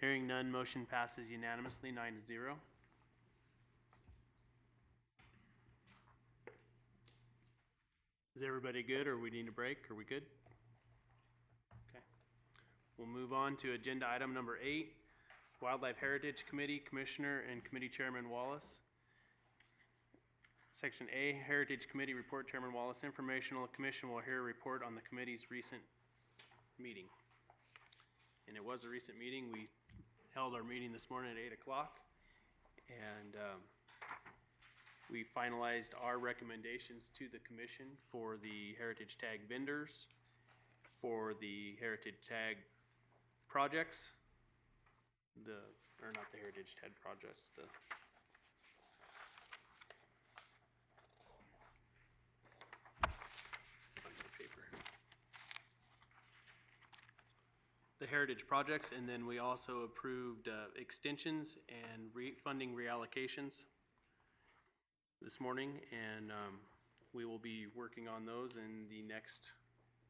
Hearing none, motion passes unanimously 9-0. Is everybody good, or we need a break? Are we good? Okay. We'll move on to agenda item number 8, Wildlife Heritage Committee, Commissioner and Committee Chairman Wallace. Section A, Heritage Committee Report, Chairman Wallace. Informational Commission will hear a report on the committee's recent meeting. and it was a recent meeting. We held our meeting this morning at 8 o'clock, and we finalized our recommendations to the commission for the heritage tag vendors, for the heritage tag projects, or not the heritage tag projects, the heritage projects, and then we also approved extensions and funding reallocations this morning, and we will be working on those in the next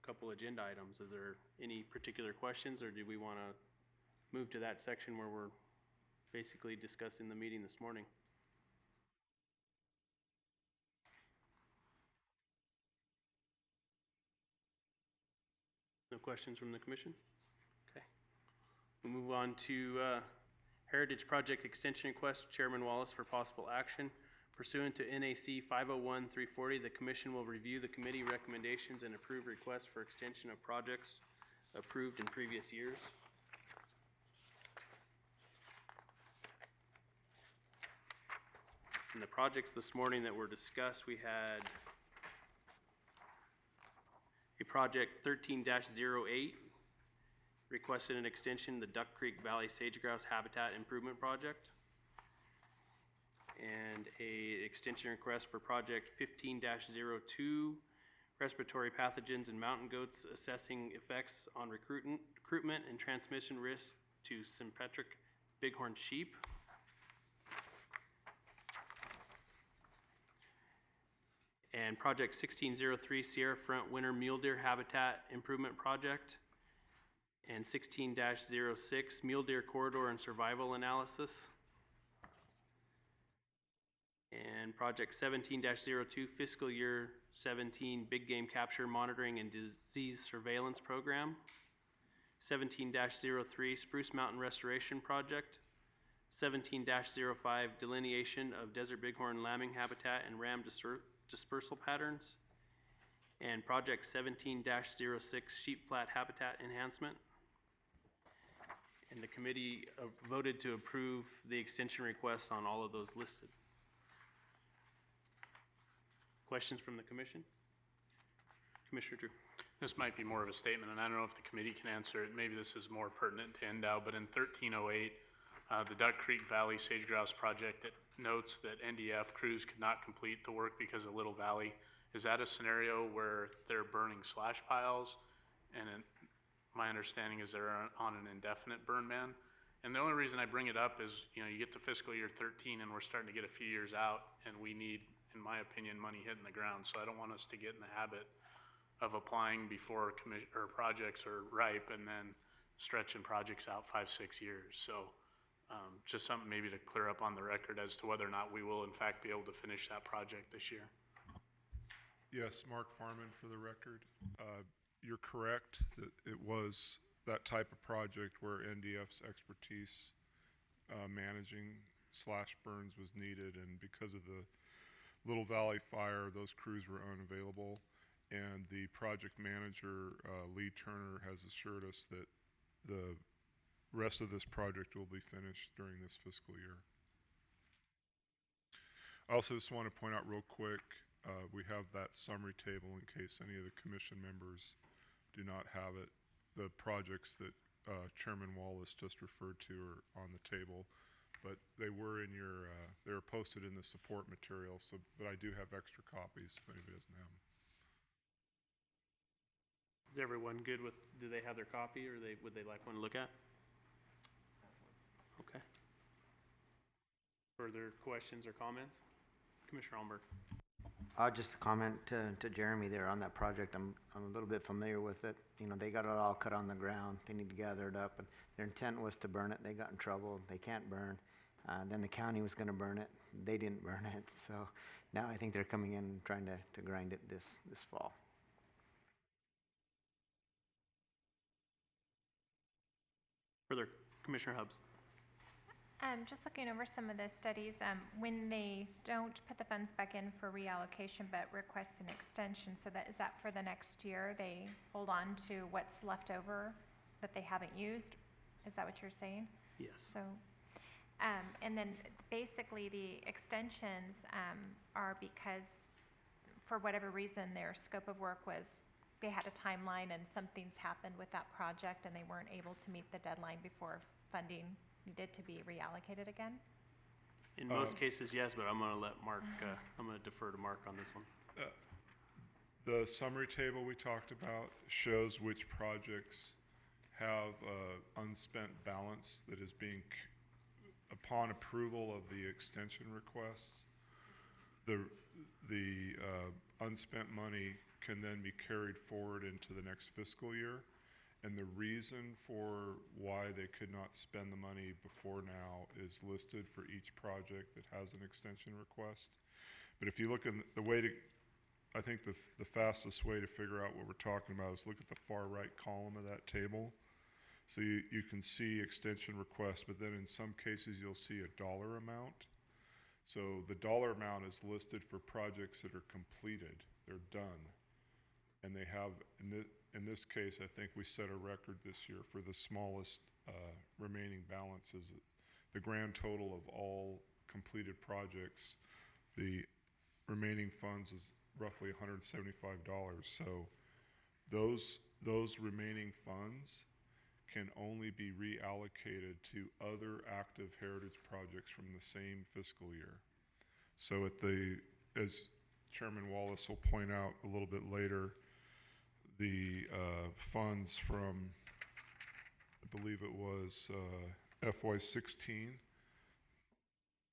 couple agenda items. Is there any particular questions, or do we want to move to that section where we're basically discussing the meeting this morning? No questions from the commission? Okay. We'll move on to Heritage Project Extension Request, Chairman Wallace for possible action. Pursuant to NAC 501-340, the commission will review the committee recommendations and approve requests for extension of projects approved in previous years. In the projects this morning that were discussed, we had a project 13-08, requested an extension, the Duck Creek Valley Sage Grouse Habitat Improvement Project. And a extension request for project 15-02, respiratory pathogens in mountain goats, assessing effects on recruitment and transmission risk to sympatric bighorn sheep. And project 1603, Sierra Front Winter Mule Deer Habitat Improvement Project. And 16-06, Mule Deer Corridor and Survival Analysis. And project 17-02, fiscal year 17, Big Game Capture Monitoring and Disease Surveillance Program. 17-03, Spruce Mountain Restoration Project. 17-05, Delineation of Desert Bighorn Lambing Habitat and Ram Dispersal Patterns. And project 17-06, Sheep Flat Habitat Enhancement. And the committee voted to approve the extension requests on all of those listed. Questions from the commission? Commissioner Drew. This might be more of a statement, and I don't know if the committee can answer it. Maybe this is more pertinent to NDOW, but in 1308, the Duck Creek Valley Sage Grouse Project, it notes that NDF crews could not complete the work because of Little Valley. Is that a scenario where they're burning slash piles? And my understanding is they're on an indefinite burn ban. And the only reason I bring it up is, you get to fiscal year 13 and we're starting to get a few years out, and we need, in my opinion, money hitting the ground. So I don't want us to get in the habit of applying before projects are ripe and then stretching projects out 5-6 years. So just something maybe to clear up on the record as to whether or not we will in fact be able to finish that project this year. Yes, Mark Farman for the record. You're correct that it was that type of project where NDF's expertise managing slash burns was needed, and because of the Little Valley fire, those crews were unavailable, and the project manager, Lee Turner, has assured us that the rest of this project will be finished during this fiscal year. I also just want to point out real quick, we have that summary table in case any of the commission members do not have it. The projects that Chairman Wallace just referred to are on the table, but they were in your, they were posted in the support material, so, but I do have extra copies if anybody doesn't have them. Is everyone good with, do they have their copy, or would they like one to look at? Okay. Further questions or comments? Commissioner Allenberg. Just a comment to Jeremy there on that project. I'm a little bit familiar with it. They got it all cut on the ground. They need to gather it up, and their intent was to burn it. They got in trouble. They can't burn. Then the county was going to burn it. They didn't burn it. So now I think they're coming in and trying to grind it this fall. Further, Commissioner Hubbs. Just looking over some of the studies, when they don't put the funds back in for reallocation but request an extension, so is that for the next year? They hold on to what's left over that they haven't used, Is that what you're saying? Yes. So, and then basically the extensions are because, for whatever reason, their scope of work was, they had a timeline and something's happened with that project and they weren't able to meet the deadline before funding needed to be reallocated again? In most cases, yes, but I'm gonna let Mark, I'm gonna defer to Mark on this one. The summary table we talked about shows which projects have unspent balance that is being, upon approval of the extension requests, the unspent money can then be carried forward into the next fiscal year. And the reason for why they could not spend the money before now is listed for each project that has an extension request. But if you look in the way to, I think the fastest way to figure out what we're talking about is look at the far right column of that table. So you can see extension requests, but then in some cases you'll see a dollar amount. So the dollar amount is listed for projects that are completed, they're done. And they have, in this case, I think we set a record this year for the smallest remaining balances. The grand total of all completed projects, the remaining funds is roughly $175. So those remaining funds can only be reallocated to other active heritage projects from the same fiscal year. So as Chairman Wallace will point out a little bit later, the funds from, I believe it was FY16,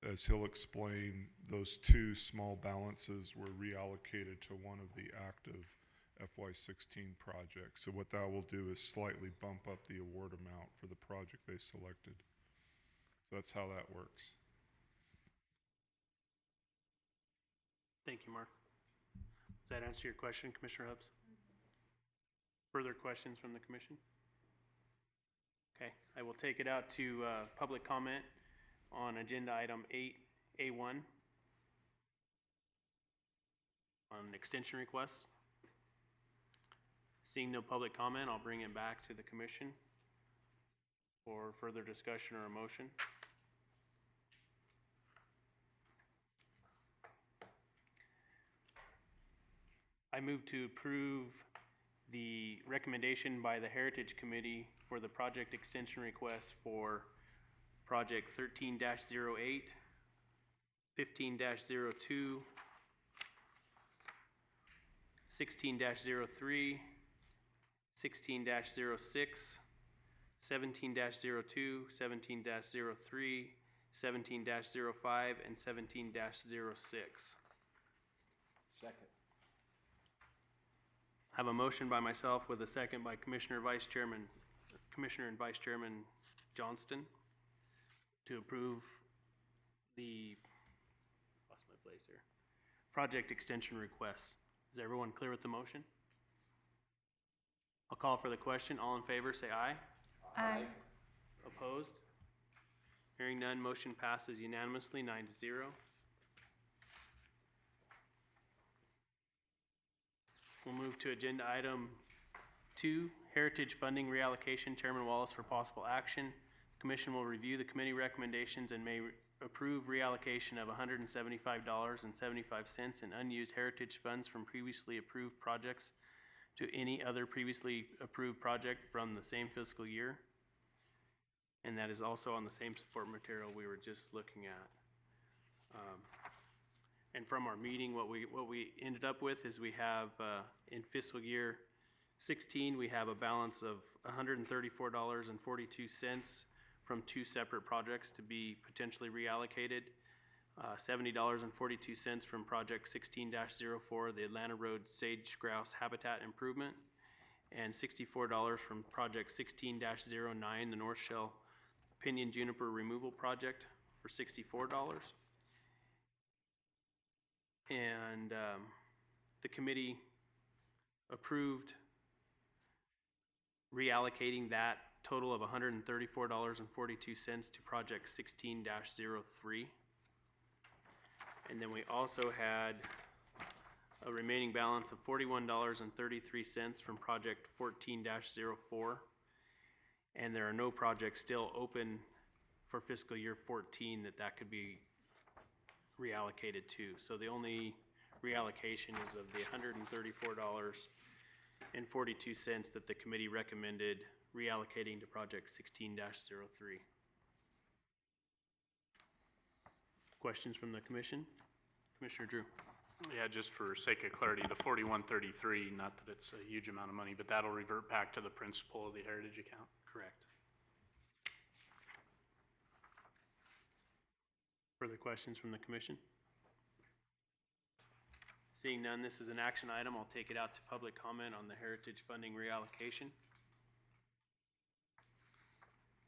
as he'll explain, those two small balances were reallocated to one of the active FY16 projects. So what that will do is slightly bump up the award amount for the project they selected. So that's how that works. Thank you, Mark. Does that answer your question, Commissioner Hubbs? Further questions from the commission? Okay, I will take it out to public comment on agenda item 8A1 on extension requests. Seeing no public comment, I'll bring it back to the commission for further discussion or a motion. I move to approve the recommendation by the Heritage Committee for the project extension request for project 13-08, 15-02, 16-03, 16-06, 17-02, 17-03, 17-05, and 17-06. Second. I have a motion by myself with a second by Commissioner and Vice Chairman Johnston to approve the, lost my place here, project extension requests. Is everyone clear with the motion? I'll call for the question. All in favor, say aye. Aye. Opposed? Hearing none, motion passes unanimously, 9-0. We'll move to agenda item 2, Heritage Funding Reallocation. Chairman Wallace for possible action. The Commission will review the committee recommendations and may approve reallocation of $175.75 in unused heritage funds from previously approved projects to any other previously approved project from the same fiscal year. And that is also on the same support material we were just looking at. And from our meeting, what we ended up with is we have, in fiscal year 16, we have a balance of $134.42 from 2 separate projects to be potentially reallocated. $70.42 from project 16-04, the Atlanta Road Sage Grouse Habitat Improvement, and $64 from project 16-09, the North Shell Pinyon Juniper Removal Project for $64. And the committee approved reallocating that total of $134.42 to project 16-03. And then we also had a remaining balance of $41.33 from project 14-04. and there are no projects still open for fiscal year 14 that could be reallocated to. So the only reallocation is of the $134.42 that the committee recommended reallocating to project 16-03. Questions from the commission? Commissioner Drew. Yeah, just for sake of clarity, the 4133, not that it's a huge amount of money, but that'll revert back to the principal of the Heritage account? Correct. Further questions from the commission? Seeing none, this is an action item. I'll take it out to public comment on the Heritage funding reallocation.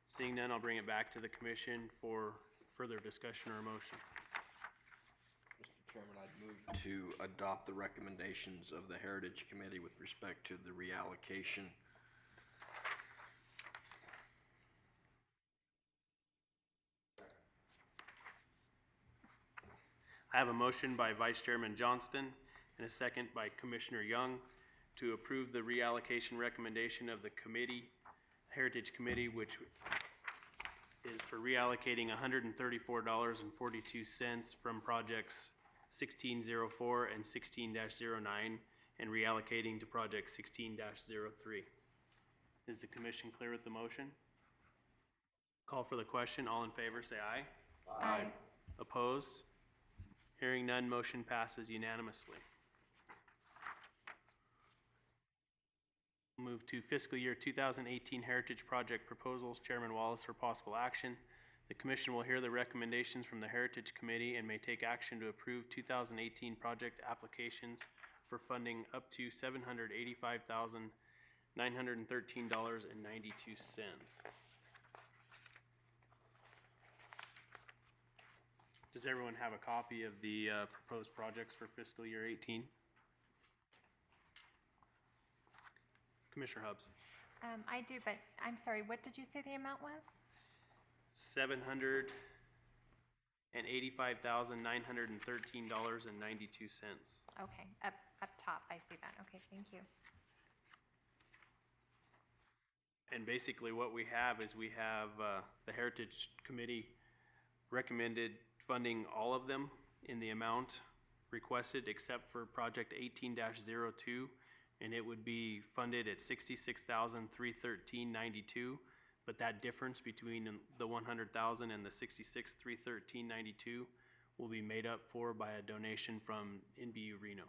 Seeing none, I'll bring it back to the commission for further discussion or motion. Mr. Chairman, I'd move to adopt the recommendations of the Heritage Committee with respect to the reallocation. I have a motion by Vice Chairman Johnston and a second by Commissioner Young to approve the reallocation recommendation of the committee, Heritage Committee, which is for reallocating $134.42 from projects 1604 and 16-09 and reallocating to project 16-03. Is the commission clear with the motion? Call for the question. All in favor, say aye. Aye. Opposed? Hearing none, motion passes unanimously. Move to fiscal year 2018 Heritage Project proposals. Chairman Wallace for possible action. The commission will hear the recommendations from the Heritage Committee and may take action to approve 2018 project applications for funding up to $785,913.92. Does everyone have a copy of the proposed projects for fiscal year 18? Commissioner Hubbs. I do, but I'm sorry, what did you say the amount was? $785,913.92. Okay, up top, I see that. Okay, thank you. And basically what we have is we have the Heritage Committee recommended funding all of them in the amount requested except for project 18-02, and it would be funded at $66,313.92. But that difference between the $100,000 and the $66,313.92 will be made up for by a donation from NBU Reno.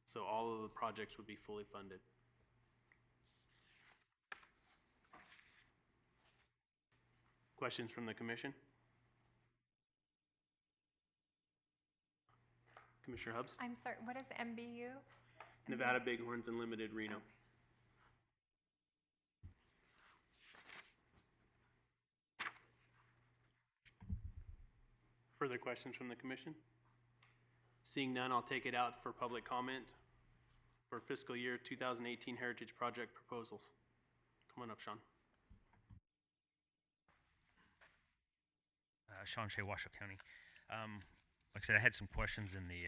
So all of the projects would be fully funded. Questions from the commission? Commissioner Hubbs? I'm sorry, what is MBU? Nevada Bighorns Unlimited Reno. Okay. Further questions from the commission? Seeing none, I'll take it out for public comment for fiscal year 2018 Heritage Project proposals. Come on up, Sean. Sean Shea, Washoe County. Like I said, I had some questions in the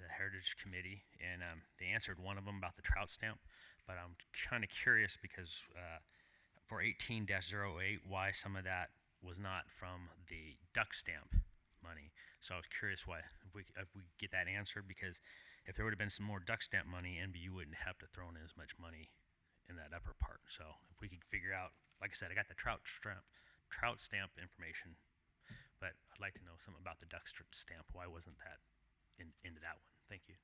Heritage Committee, and they answered one of them about the trout stamp, but I'm kind of curious because for 18-08, why some of that was not from the duck stamp money. So I was curious why, if we get that answered, because if there would have been some more duck stamp money, NBU wouldn't have to throw in as much money in that upper part. So if we could figure out, like I said, I got the trout stamp information, but I'd like to know something about the duck stamp. Why wasn't that into that one? Thank you.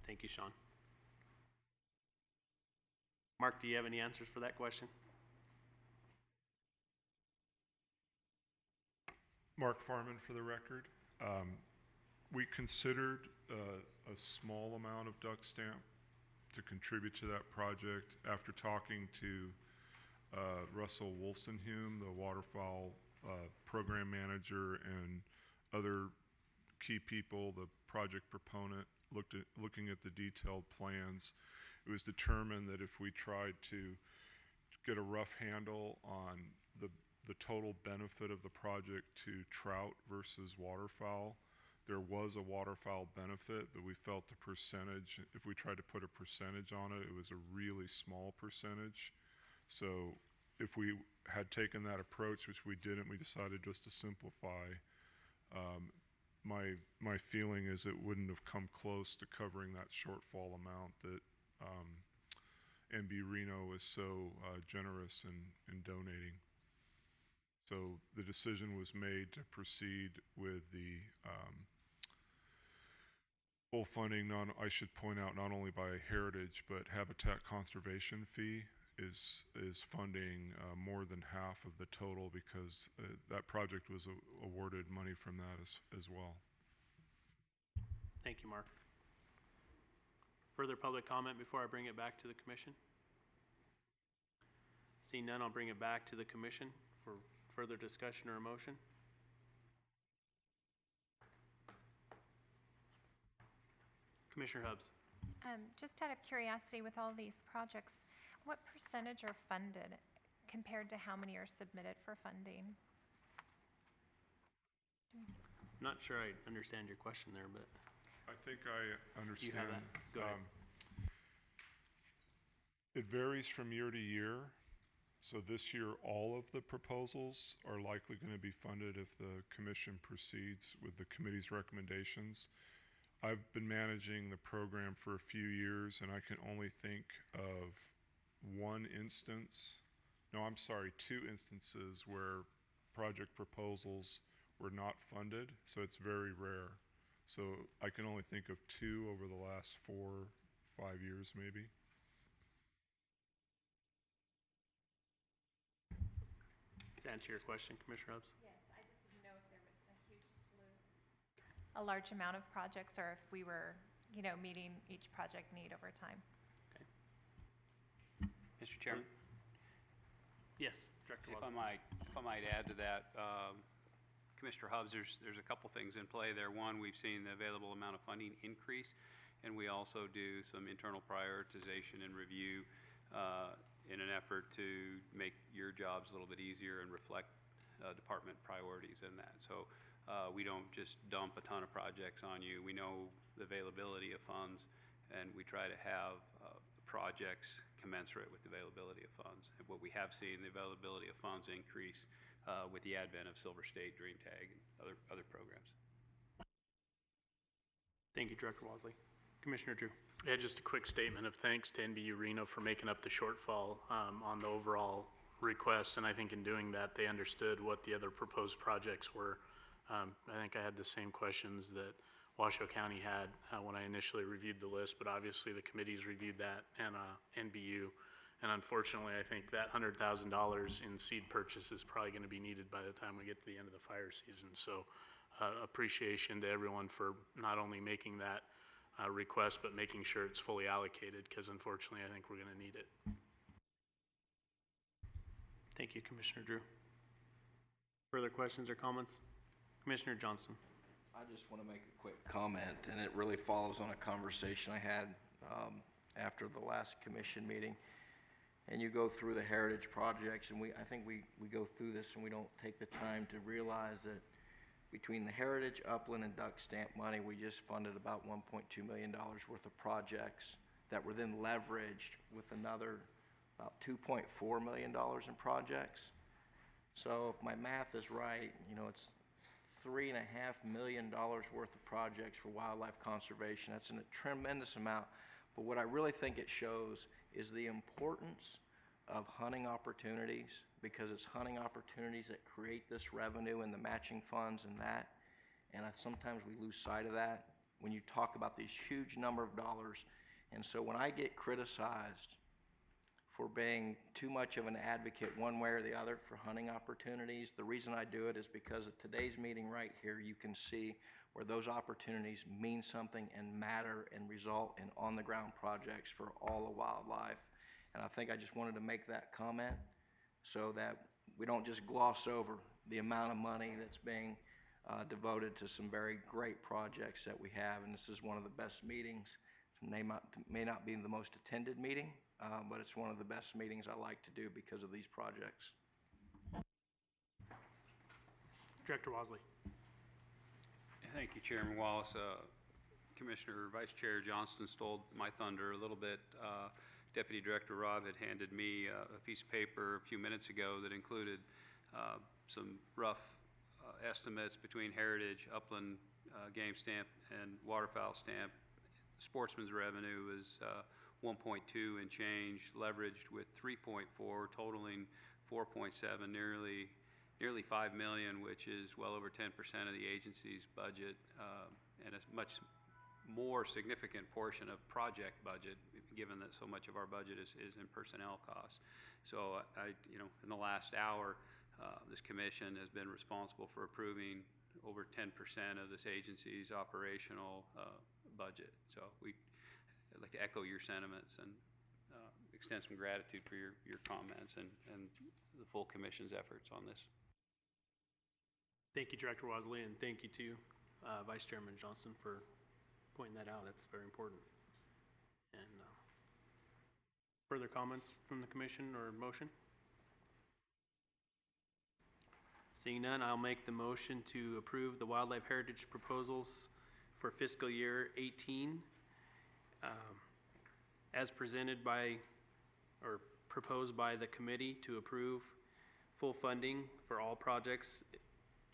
Thank you, Sean. Mark, do you have any answers for that question? Mark Farman for the record. We considered a small amount of duck stamp to contribute to that project after talking to Russell Wolstenhume, the waterfowl program manager, and other key people, the project proponent, looking at the detailed plans. It was determined that if we tried to get a rough handle on the total benefit of the project to trout versus waterfowl, there was a waterfowl benefit, but we felt the percentage, if we tried to put a percentage on it, it was a really small percentage So if we had taken that approach, which we didn't, we decided just to simplify. My feeling is it wouldn't have come close to covering that shortfall amount that NB Reno was so generous in donating. So the decision was made to proceed with the full funding, I should point out, not only by Heritage, but Habitat Conservation Fee is funding more than half of the total, because that project was awarded money from that as well. Thank you, Mark. Further public comment before I bring it back to the commission? Seeing none, I'll bring it back to the commission for further discussion or a motion. Commissioner Hubbs. Just out of curiosity, with all these projects, what percentage are funded compared to how many are submitted for funding? Not sure I understand your question there, but I think I understand. you have that. Go ahead. It varies from year to year. So this year, all of the proposals are likely going to be funded if the commission proceeds with the committee's recommendations. I've been managing the program for a few years, and I can only think of two instances where project proposals were not funded, so it's very rare. So I can only think of two over the last 4 or 5 years, maybe. Does that answer your question, Commissioner Hubbs? Yes, I just didn't know if there was a huge slew, a large amount of projects, or if we were, meeting each project need over time. Mr. Chairman? Yes, Director If Wilson. I might add to that, Commissioner Hubbs, there's a couple things in play there. One, we've seen the available amount of funding increase, and we also do some internal prioritization and review in an effort to make your jobs a little bit easier and reflect department priorities in that. So we don't just dump a ton of projects on you. We know the availability of funds, and we try to have projects commensurate with the availability of funds. And what we have seen, the availability of funds increase with the advent of Silver State, Dream Tag, and other programs. Thank you, Director Walsley. Commissioner Drew. Yeah, just a quick statement of thanks to NBU Reno for making up the shortfall on the overall request, and I think in doing that, they understood what the other proposed projects were. I think I had the same questions that Washoe County had when I initially reviewed the list, but obviously the committees reviewed that and NBU. And unfortunately, I think that $100,000 in seed purchase is probably going to be needed by the time we get to the end of the fire season. So appreciation to everyone for not only making that request, but making sure it's fully allocated, because unfortunately, I think we're going to need it. Thank you, Commissioner Drew. Further questions or comments? Commissioner Johnston. I just want to make a quick comment, and it really follows on a conversation I had after the last commission meeting. And you go through the heritage projects, and I think we go through this and we don't take the time to realize that between the heritage, upland, and duck stamp money, we just funded about $1.2 million worth of projects that were then leveraged with another about $2.4 million in projects. So if my math is right, it's $3.5 million worth of projects for wildlife conservation. That's a tremendous amount. But what I really think it shows is the importance of hunting opportunities, because it's hunting opportunities that create this revenue and the matching funds and that. And sometimes we lose sight of that when you talk about these huge number of dollars. And so when I get criticized for being too much of an advocate one way or the other for hunting opportunities, the reason I do it is because of today's meeting right here, you can see where those opportunities mean something and matter and result in on-the-ground projects for all of wildlife. And I think I just wanted to make that comment so that we don't just gloss over the amount of money that's being devoted to some very great projects that we have. And this is one of the best meetings. It may not be the most attended meeting, but it's one of the best meetings I like to do because of these projects. Director Walsley. Thank you, Chairman Wallace. Commissioner Vice Chair Johnston stole my thunder a little bit. Deputy Director Rob had handed me a piece of paper a few minutes ago that included some rough estimates between Heritage, Upland Game Stamp, and Waterfowl Stamp. Sportsman's revenue is 1.2 and change, leveraged with 3.4, totaling 4.7, nearly 5 million, which is well over 10% of the agency's budget, and a much more significant portion of project budget, given that so much of our budget is in personnel costs. So in the last hour, this commission has been responsible for approving over 10% of this agency's operational budget. So I'd like to echo your sentiments and extend some gratitude for your comments and the full commission's efforts on this. Thank you, Director Wasley, and thank you to Vice Chairman Johnson for pointing that out. That's very important. And further comments from the commission or motion? Seeing none, I'll make the motion to approve the wildlife heritage proposals for fiscal year 18 as presented by or proposed by the committee to approve full funding for all projects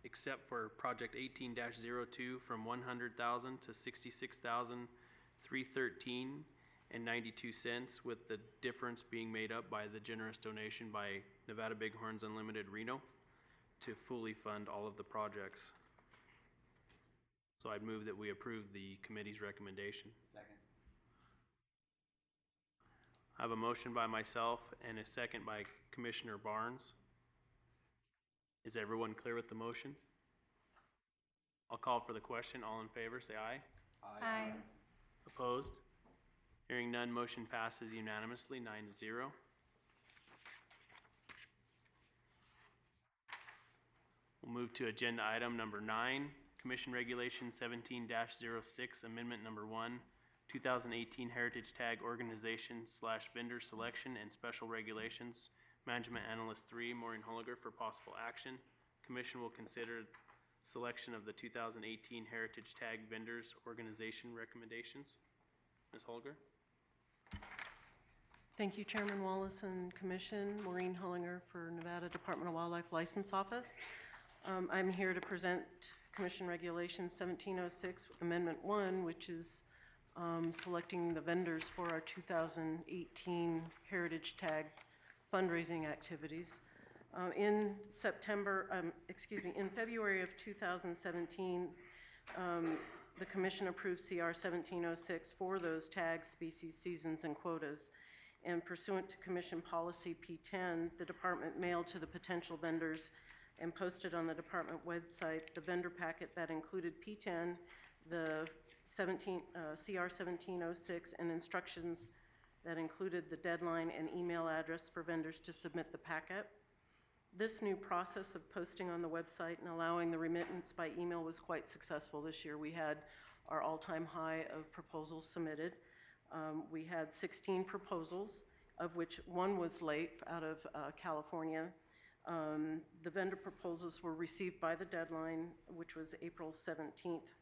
except for project 18-02 from 100,000 to 66,313 and 92 cents, with the difference being made up by the generous donation by Nevada Bighorns Unlimited Reno to fully fund all of the projects. So I'd move that we approve the committee's recommendation. Second. I have a motion by myself and a second by Commissioner Barnes. Is everyone clear with the motion? I'll call for the question. All in favor, say aye. Aye. Opposed? Hearing none, motion passes unanimously, 9-0. We'll move to agenda item number 9, Commission Regulation 17-06, Amendment Number 1, 2018 Heritage Tag Organization/Vendor Selection and Special Regulations. Management Analyst 3, Maureen Holliger, for possible action. Commission will consider selection of the 2018 Heritage Tag Vendors Organization recommendations. Ms. Holliger? Thank you, Chairman Wallace and Commission. Maureen Hollinger for Nevada Department of Wildlife License Office. I'm here to present Commission Regulation 1706 Amendment 1, which is selecting the vendors for our 2018 Heritage Tag fundraising activities. In February of 2017, the Commission approved CR 1706 for those tags, species, seasons, and quotas. And pursuant to Commission Policy P10, the Department mailed to the potential vendors and posted on the Department website the vendor packet that included P10, the CR 1706, and instructions that included the deadline and email address for vendors to submit the packet. This new process of posting on the website and allowing the remittance by email was quite successful this year. We had our all-time high of proposals submitted. We had 16 proposals, of which one was late out of California. The vendor proposals were received by the deadline, which was April 17th.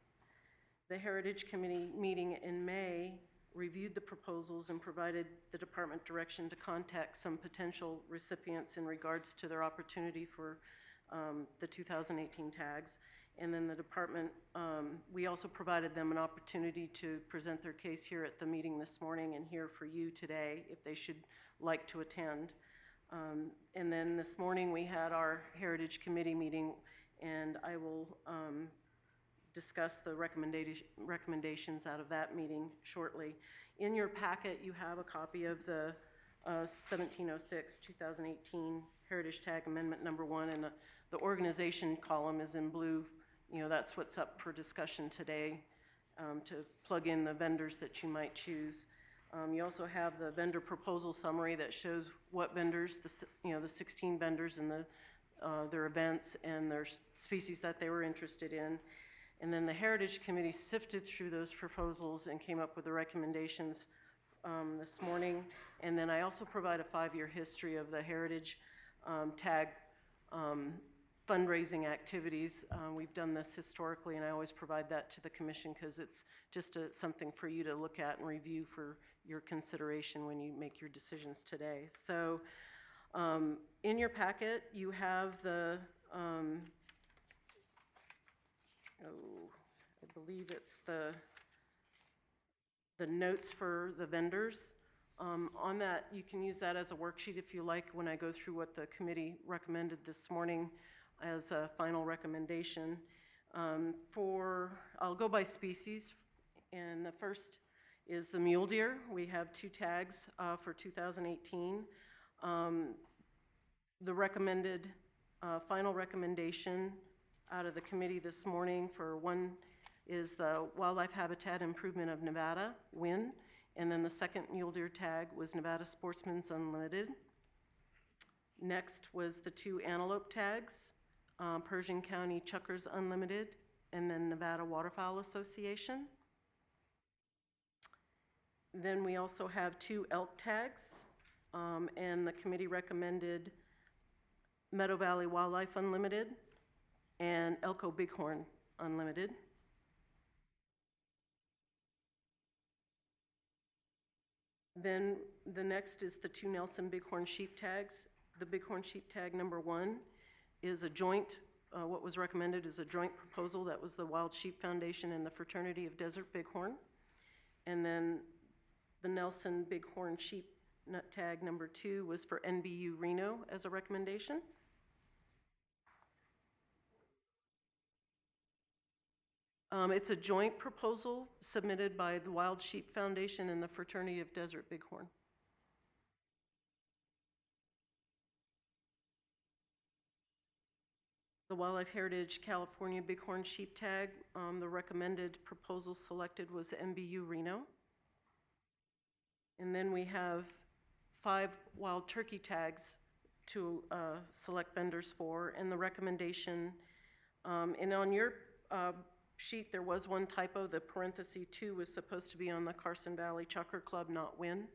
The Heritage Committee meeting in May reviewed the proposals and provided the department direction to contact some potential recipients in regards to their opportunity for the 2018 tags. And then the department, we also provided them an opportunity to present their case here at the meeting this morning and here for you today if they should like to attend. And then this morning we had our Heritage Committee meeting, and I will discuss the recommendations out of that meeting shortly. In your packet, you have a copy of the 1706 2018 Heritage Tag Amendment Number 1, and the organization column is in blue. You know, that's what's up for discussion today, to plug in the vendors that you might choose. You also have the vendor proposal summary that shows what vendors, the 16 vendors and their events and their species that they were interested in. And then the Heritage Committee sifted through those proposals and came up with the recommendations this morning. And then I also provide a 5-year history of the Heritage Tag fundraising activities. We've done this historically, and I always provide that to the commission because it's just something for you to look at and review for your consideration when you make your decisions today. So in your packet, you have the, I believe it's the notes for the vendors. On that, you can use that as a worksheet if you like when I go through what the committee recommended this morning as a final recommendation. I'll go by species, and the first is the mule deer. We have 2 tags for 2018. The recommended, final recommendation out of the committee this morning for one is the Wildlife Habitat Improvement of Nevada, WIN, and then the second mule deer tag was Nevada Sportsman's Unlimited. Next was the 2 antelope tags, Pershing County Chuckers Unlimited, and then Nevada Waterfowl Association. Then we also have 2 elk tags, and the committee recommended Meadow Valley Wildlife Unlimited and Elko Bighorn Unlimited. Then the next is the 2 Nelson Bighorn sheep tags. The Bighorn sheep tag number 1 is a joint, what was recommended is a joint proposal. That was the Wild Sheep Foundation and the Fraternity of Desert Bighorn. And then the Nelson Bighorn sheep nut tag number 2 was for NBU Reno as a recommendation. It's a joint proposal submitted by the Wild Sheep Foundation and the Fraternity of Desert Bighorn. The Wildlife Heritage California Bighorn sheep tag, the recommended proposal selected was NBU Reno. And then we have 5 wild turkey tags to select vendors for, and the recommendation, and on your sheet there was one typo, the parenthesis 2 was supposed to be on the Carson Valley Chukar Club, not WIN.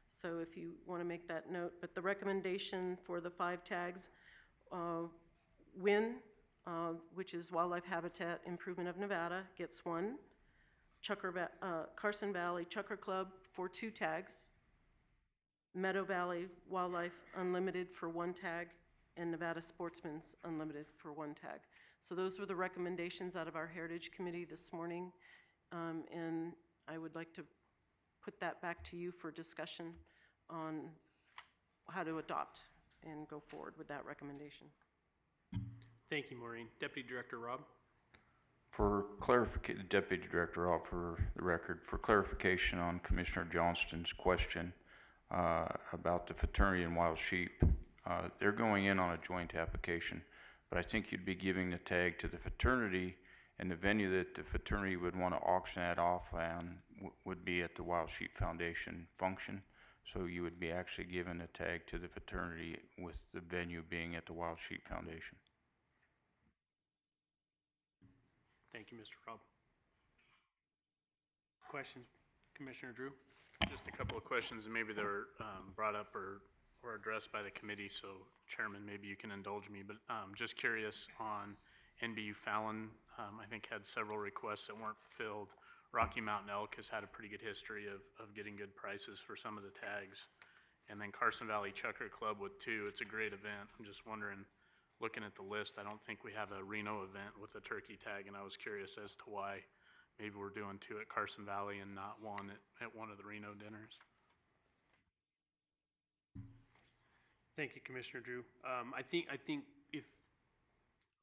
So if you want to make that note, but the recommendation for the 5 tags, WIN, which is Wildlife Habitat Improvement of Nevada, gets 1. Carson Valley Chukar Club for 2 tags. Meadow Valley Wildlife Unlimited for 1 tag, and Nevada Sportsman's Unlimited for 1 tag. So those were the recommendations out of our Heritage Committee this morning, and I would like to put that back to you for discussion on how to adopt and go forward with that recommendation. Thank you, Maureen. Deputy Director Rob? For clarification, Deputy Director Rob, for the record, for clarification on Commissioner Johnston's question about the fraternity and wild sheep, they're going in on a joint application, but I think you'd be giving the tag to the fraternity, and the venue that the fraternity would want to auction that off on would be at the Wild Sheep Foundation function. So you would be actually giving a tag to the fraternity with the venue being at the Wild Sheep Foundation. Thank you, Mr. Rob. Questions, Commissioner Drew? Just a couple of questions, and maybe they were brought up or addressed by the committee, so Chairman, maybe you can indulge me, but just curious on NBU Fallon, I think had several requests that weren't filled. Rocky Mountain Elk has had a pretty good history of getting good prices for some of the tags. And then Carson Valley Chukar Club with 2, it's a great event. I'm just wondering, looking at the list, I don't think we have a Reno event with a turkey tag, and I was curious as to why maybe we're doing 2 at Carson Valley and not 1 at one of the Reno dinners. Thank you, Commissioner Drew. I think if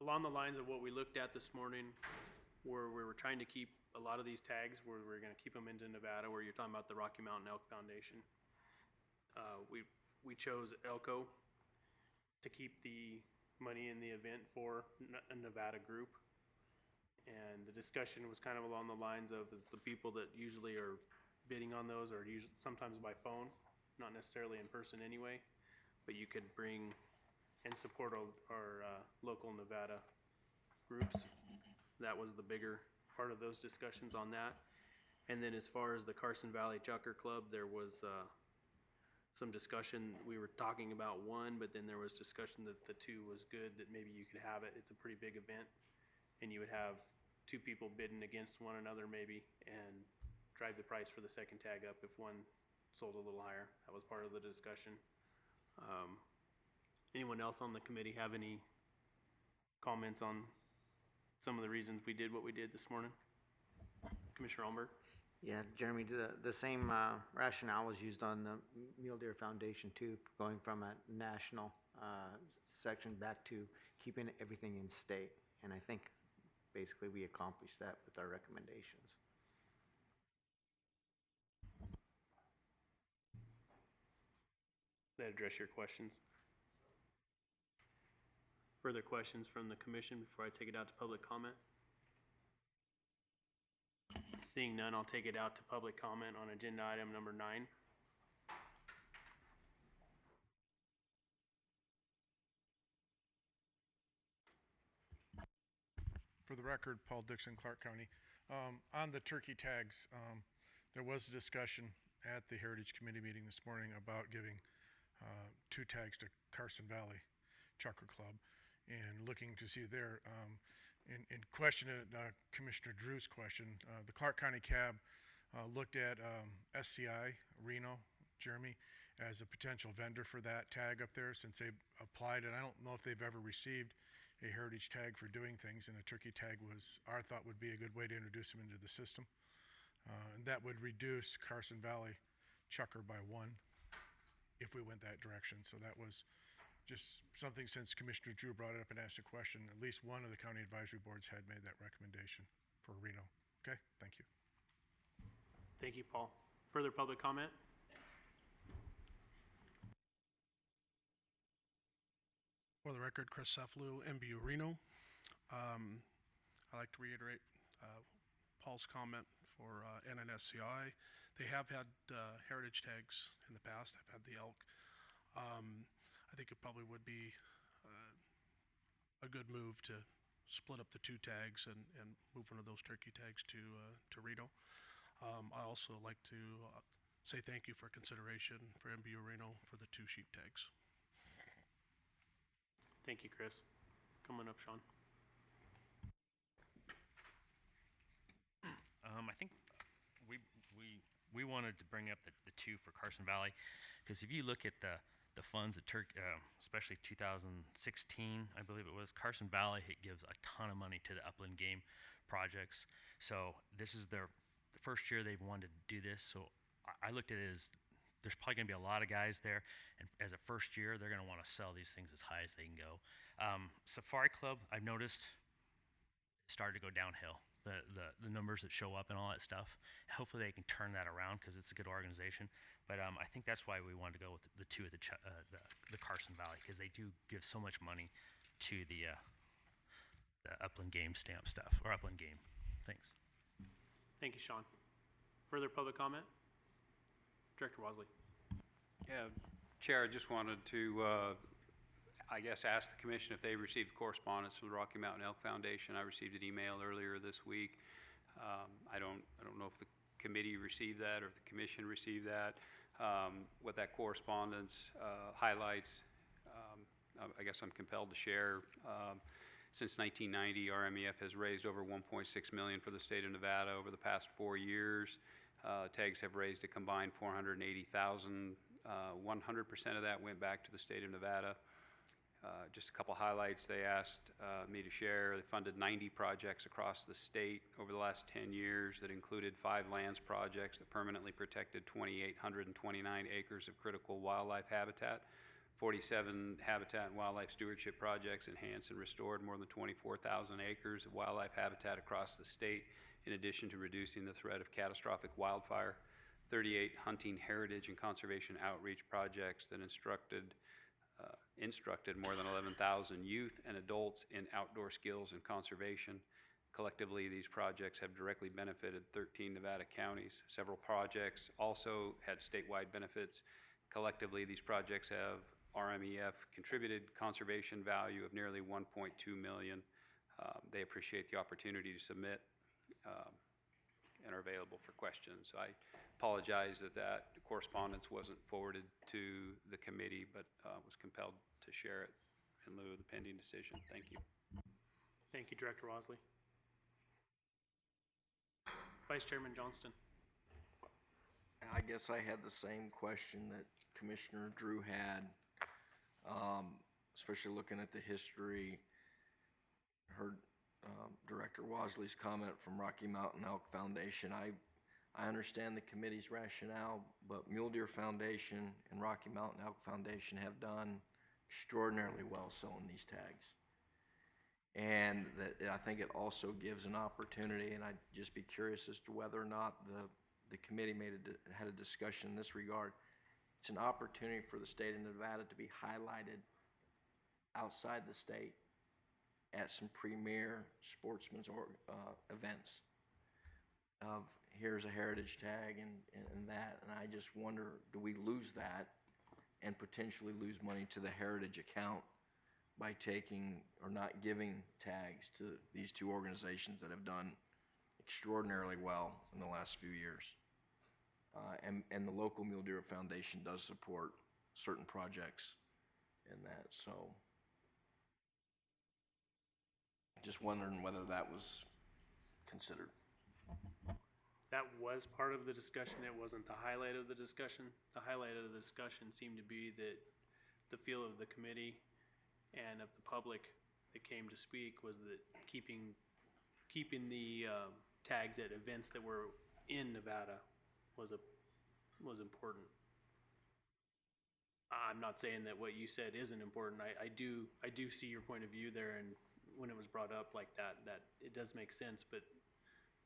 along the lines of what we looked at this morning, where we were trying to keep a lot of these tags, where we're going to keep them into Nevada, where you're talking about the Rocky Mountain Elk Foundation, we chose Elko to keep the money in the event for a Nevada group. And the discussion was kind of along the lines of, is the people that usually are bidding on those are usually sometimes by phone, not necessarily in person anyway, but you could bring and support our local Nevada groups. That was the bigger part of those discussions on that. And then as far as the Carson Valley Chukar Club, there was some discussion. We were talking about 1, but then there was discussion that the 2 was good, that maybe you could have it. It's a pretty big event, and you would have 2 people bidding against one another maybe, and drive the price for the second tag up if one sold a little higher. That was part of the discussion. Anyone else on the committee have any comments on some of the reasons we did what we did this morning? Commissioner Almberg? Yeah, Jeremy, the same rationale was used on the Mule Deer Foundation too, going from a national section back to keeping everything in state. And I think basically we accomplished that with our recommendations. That address your questions? Further questions from the commission before I take it out to public comment? Seeing none, I'll take it out to public comment on agenda item number 9. For the record, Paul Dixon, Clark County. On the turkey tags, there was a discussion at the Heritage Committee meeting this morning about giving 2 tags to Carson Valley Chucker Club, and looking to see there, in question, Commissioner Drew's question, the Clark County Cab looked at SCI, Reno, Jeremy, as a potential vendor for that tag up there since they applied, and I don't know if they've ever received a heritage tag for doing things, and a turkey tag was, our thought would be a good way to introduce them into the system. And that would reduce Carson Valley Chucker by 1 if we went that direction. So that was just something, since Commissioner Drew brought it up and asked a question, at least one of the county advisory boards had made that recommendation for Reno. Okay, thank you. Thank you, Paul. Further public comment? For the record, Chris Cefalu, MBU Reno. I'd like to reiterate Paul's comment for NNSCI. They have had heritage tags in the past. I've had the elk. I think it probably would be a good move to split up the 2 tags and move one of those turkey tags to Reno. I also like to say thank you for consideration for MBU Reno for the 2 sheep tags. Thank you, Chris. Coming up, Sean. I think we wanted to bring up the 2 for Carson Valley, because if you look at the funds that especially 2016, I believe it was, Carson Valley, it gives a ton of money to the upland game projects. So this is the first year they've wanted to do this. So I looked at it as there's probably going to be a lot of guys there, and as a first year, they're going to want to sell these things as high as they can go. Safari Club, I've noticed, started to go downhill. The numbers that show up and all that stuff. Hopefully they can turn that around, because it's a good organization. But I think that's why we wanted to go with the 2 at the Carson Valley, because they do give so much money to the upland game stamp stuff, or upland game. Thanks. Thank you, Sean. Further public comment? Director Wasley. Yeah, Chair, I just wanted to, I guess, ask the commission if they received correspondence from the Rocky Mountain Elk Foundation. I received an email earlier this week. I don't know if the committee received that or if the commission received that. What that correspondence highlights, I guess I'm compelled to share. Since 1990, RMEF has raised over $1.6 million for the state of Nevada over the past 4 years. Tags have raised a combined $480,000. 100% of that went back to the state of Nevada. Just a couple highlights they asked me to share. They funded 90 projects across the state over the last 10 years that included 5 lands projects that permanently protected 2,829 acres of critical wildlife habitat. 47 habitat and wildlife stewardship projects enhanced and restored more than 24,000 acres of wildlife habitat across the state, in addition to reducing the threat of catastrophic wildfire. 38 hunting, heritage, and conservation outreach projects that instructed more than 11,000 youth and adults in outdoor skills and conservation. Collectively, these projects have directly benefited 13 Nevada counties. Several projects also had statewide benefits. Collectively, these projects have RMEF contributed conservation value of nearly $1.2 million. They appreciate the opportunity to submit and are available for questions. I apologize that correspondence wasn't forwarded to the committee, but was compelled to share it in lieu of the pending decision. Thank you. Thank you, Director Wasley. Vice Chairman Johnston. I guess I had the same question that Commissioner Drew had, especially looking at the history. Heard Director Wasley's comment from Rocky Mountain Elk Foundation. I understand the committee's rationale, but Mule Deer Foundation and Rocky Mountain Elk Foundation have done extraordinarily well selling these tags. And that I think it also gives an opportunity, and I'd just be curious as to whether or not the committee had a discussion in this regard. It's an opportunity for the state of Nevada to be highlighted outside the state at some premier sportsmen's events of here's a heritage tag and that. And I just wonder, do we lose that and potentially lose money to the heritage account by taking or not giving tags to these two organizations that have done extraordinarily well in the last few years? And the local Mule Deer Foundation does support certain projects in that. So just wondering whether that was considered. That was part of the discussion. It wasn't the highlight of the discussion. The highlight of the discussion seemed to be that the feel of the committee and of the public that came to speak was that keeping the tags at events that were in Nevada was important. I'm not saying that what you said isn't important. I do see your point of view there, and when it was brought up like that it does make sense, but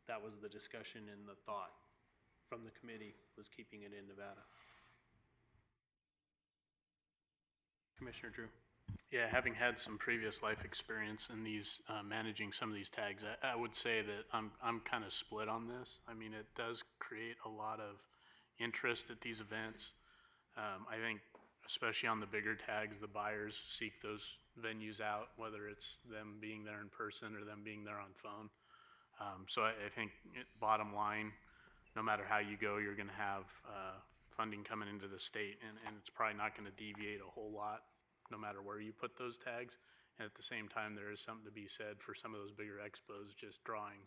that was the discussion and the thought from the committee, was keeping it in Nevada. Commissioner Drew. Yeah, having had some previous life experience in these, managing some of these tags, I would say that I'm kind of split on this. I mean, it does create a lot of interest at these events. I think, especially on the bigger tags, the buyers seek those venues out, whether it's them being there in person or them being there on phone. So I think bottom line, no matter how you go, you're going to have funding coming into the state, and it's probably not going to deviate a whole lot no matter where you put those tags. And at the same time, there is something to be said for some of those bigger expos just drawing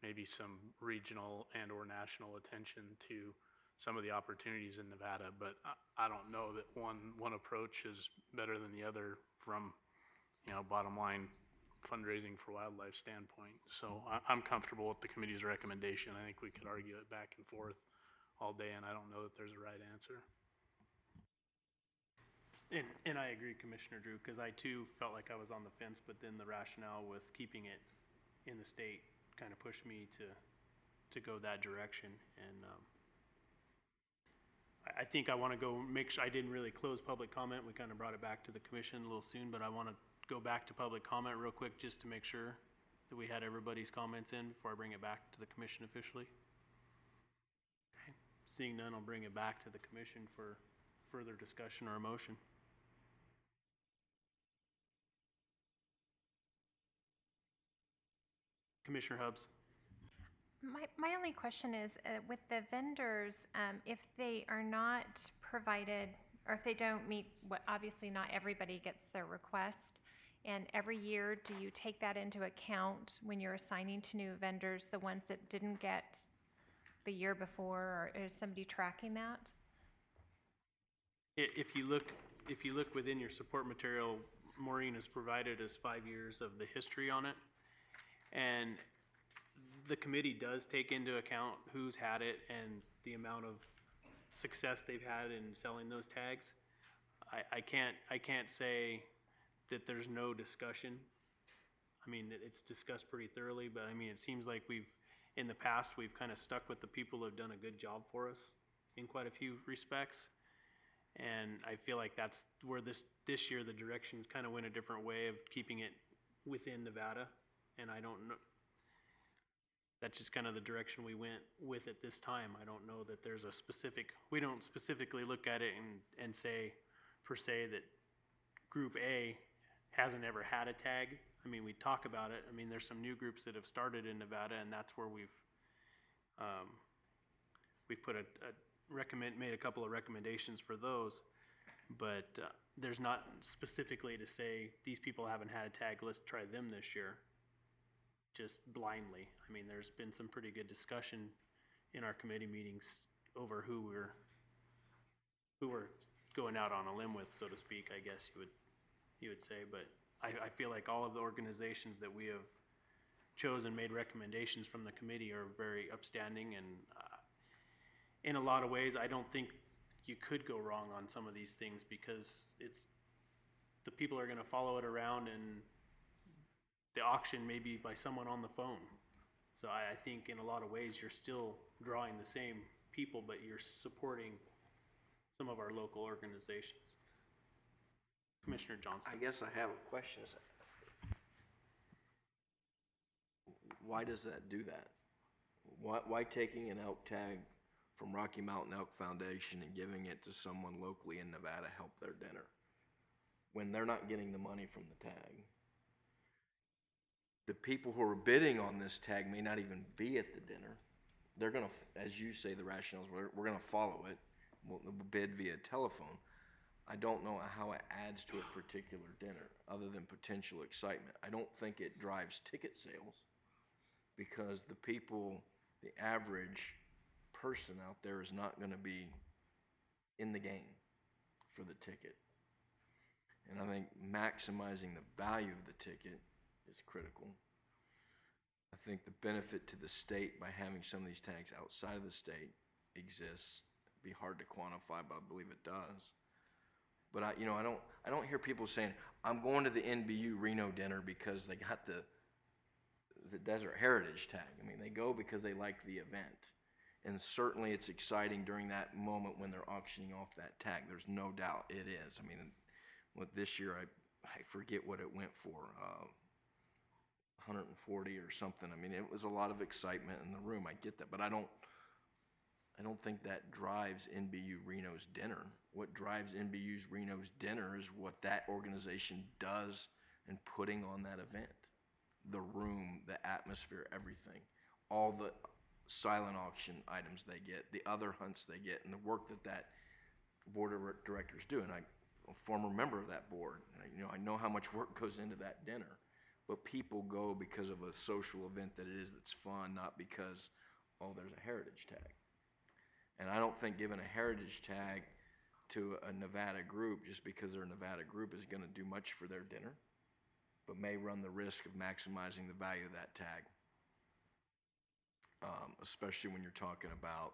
maybe some regional and or national attention to some of the opportunities in Nevada. But I don't know that one approach is better than the other from, bottom line fundraising for wildlife standpoint. So I'm comfortable with the committee's recommendation. I think we could argue it back and forth all day, and I don't know that there's a right answer. And I agree, Commissioner Drew, because I too felt like I was on the fence, but then the rationale with keeping it in the state kind of pushed me to go that direction. And I think I want to go make sure, I didn't really close public comment. We kind of brought it back to the commission a little soon, but I want to go back to public comment real quick just to make sure that we had everybody's comments in before I bring it back to the commission officially. Okay. Seeing none, I'll bring it back to the commission for further discussion or a motion. Commissioner Hubbs. My only question is, with the vendors, if they are not provided, or if they don't meet what, obviously not everybody gets their request, and every year, do you take that into account when you're assigning to new vendors, the ones that didn't get the year before, or is somebody tracking that? If you look within your support material, Maureen has provided us 5 years of the history on it. And the committee does take into account who's had it and the amount of success they've had in selling those tags. I can't say that there's no discussion. I mean, it's discussed pretty thoroughly, but I mean, it seems like in the past, we've kind of stuck with the people who have done a good job for us in quite a few respects. And I feel like that's where this year, the direction kind of went a different way of keeping it within Nevada. And I don't know, that's just kind of the direction we went with it this time. I don't know that there's a specific, we don't specifically look at it and say, per se, that Group A hasn't ever had a tag. I mean, we talk about it. I mean, there's some new groups that have started in Nevada, and that's where we've put made a couple of recommendations for those. But there's not specifically to say, these people haven't had a tag, let's try them this year. Just blindly. I mean, there's been some pretty good discussion in our committee meetings over who we're going out on a limb with, so to speak, I guess you would say. But I feel like all of the organizations that we have chosen, made recommendations from the committee are very upstanding, and in a lot of ways, I don't think you could go wrong on some of these things, because the people are gonna follow it around, and the auction may be by someone on the phone. So I think in a lot of ways, you're still drawing the same people, but you're supporting some of our local organizations. Commissioner Johnston. I guess I have a question. Why does that do that? Why taking an elk tag from Rocky Mountain Elk Foundation and giving it to someone locally in Nevada help their dinner when they're not getting the money from the tag? The people who are bidding on this tag may not even be at the dinner. They're gonna, as you say, the rationales, we're gonna follow it. We'll bid via telephone. I don't know how it adds to a particular dinner other than potential excitement. I don't think it drives ticket sales, because the people, the average person out there is not going to be in the game for the ticket. And I think maximizing the value of the ticket is critical. I think the benefit to the state by having some of these tags outside of the state exists. It'd be hard to quantify, but I believe it does. But I don't hear people saying, I'm going to the NBU Reno dinner because they got the Desert Heritage tag. I mean, they go because they like the event. And certainly it's exciting during that moment when they're auctioning off that tag. There's no doubt it is. I mean, with this year, I forget what it went for, 140 or something. I mean, it was a lot of excitement in the room. I get that, but I don't think that drives NBU Reno's dinner. What drives NBU's Reno's dinner is what that organization does in putting on that event. The room, the atmosphere, everything. All the silent auction items they get, the other hunts they get, and the work that board of directors do. And I'm a former member of that board. And I know how much work goes into that dinner. But people go because of a social event that it is that's fun, not because, oh, there's a heritage tag. And I don't think giving a heritage tag to a Nevada group just because they're a Nevada group is going to do much for their dinner, but may run the risk of maximizing the value of that tag. Especially when you're talking about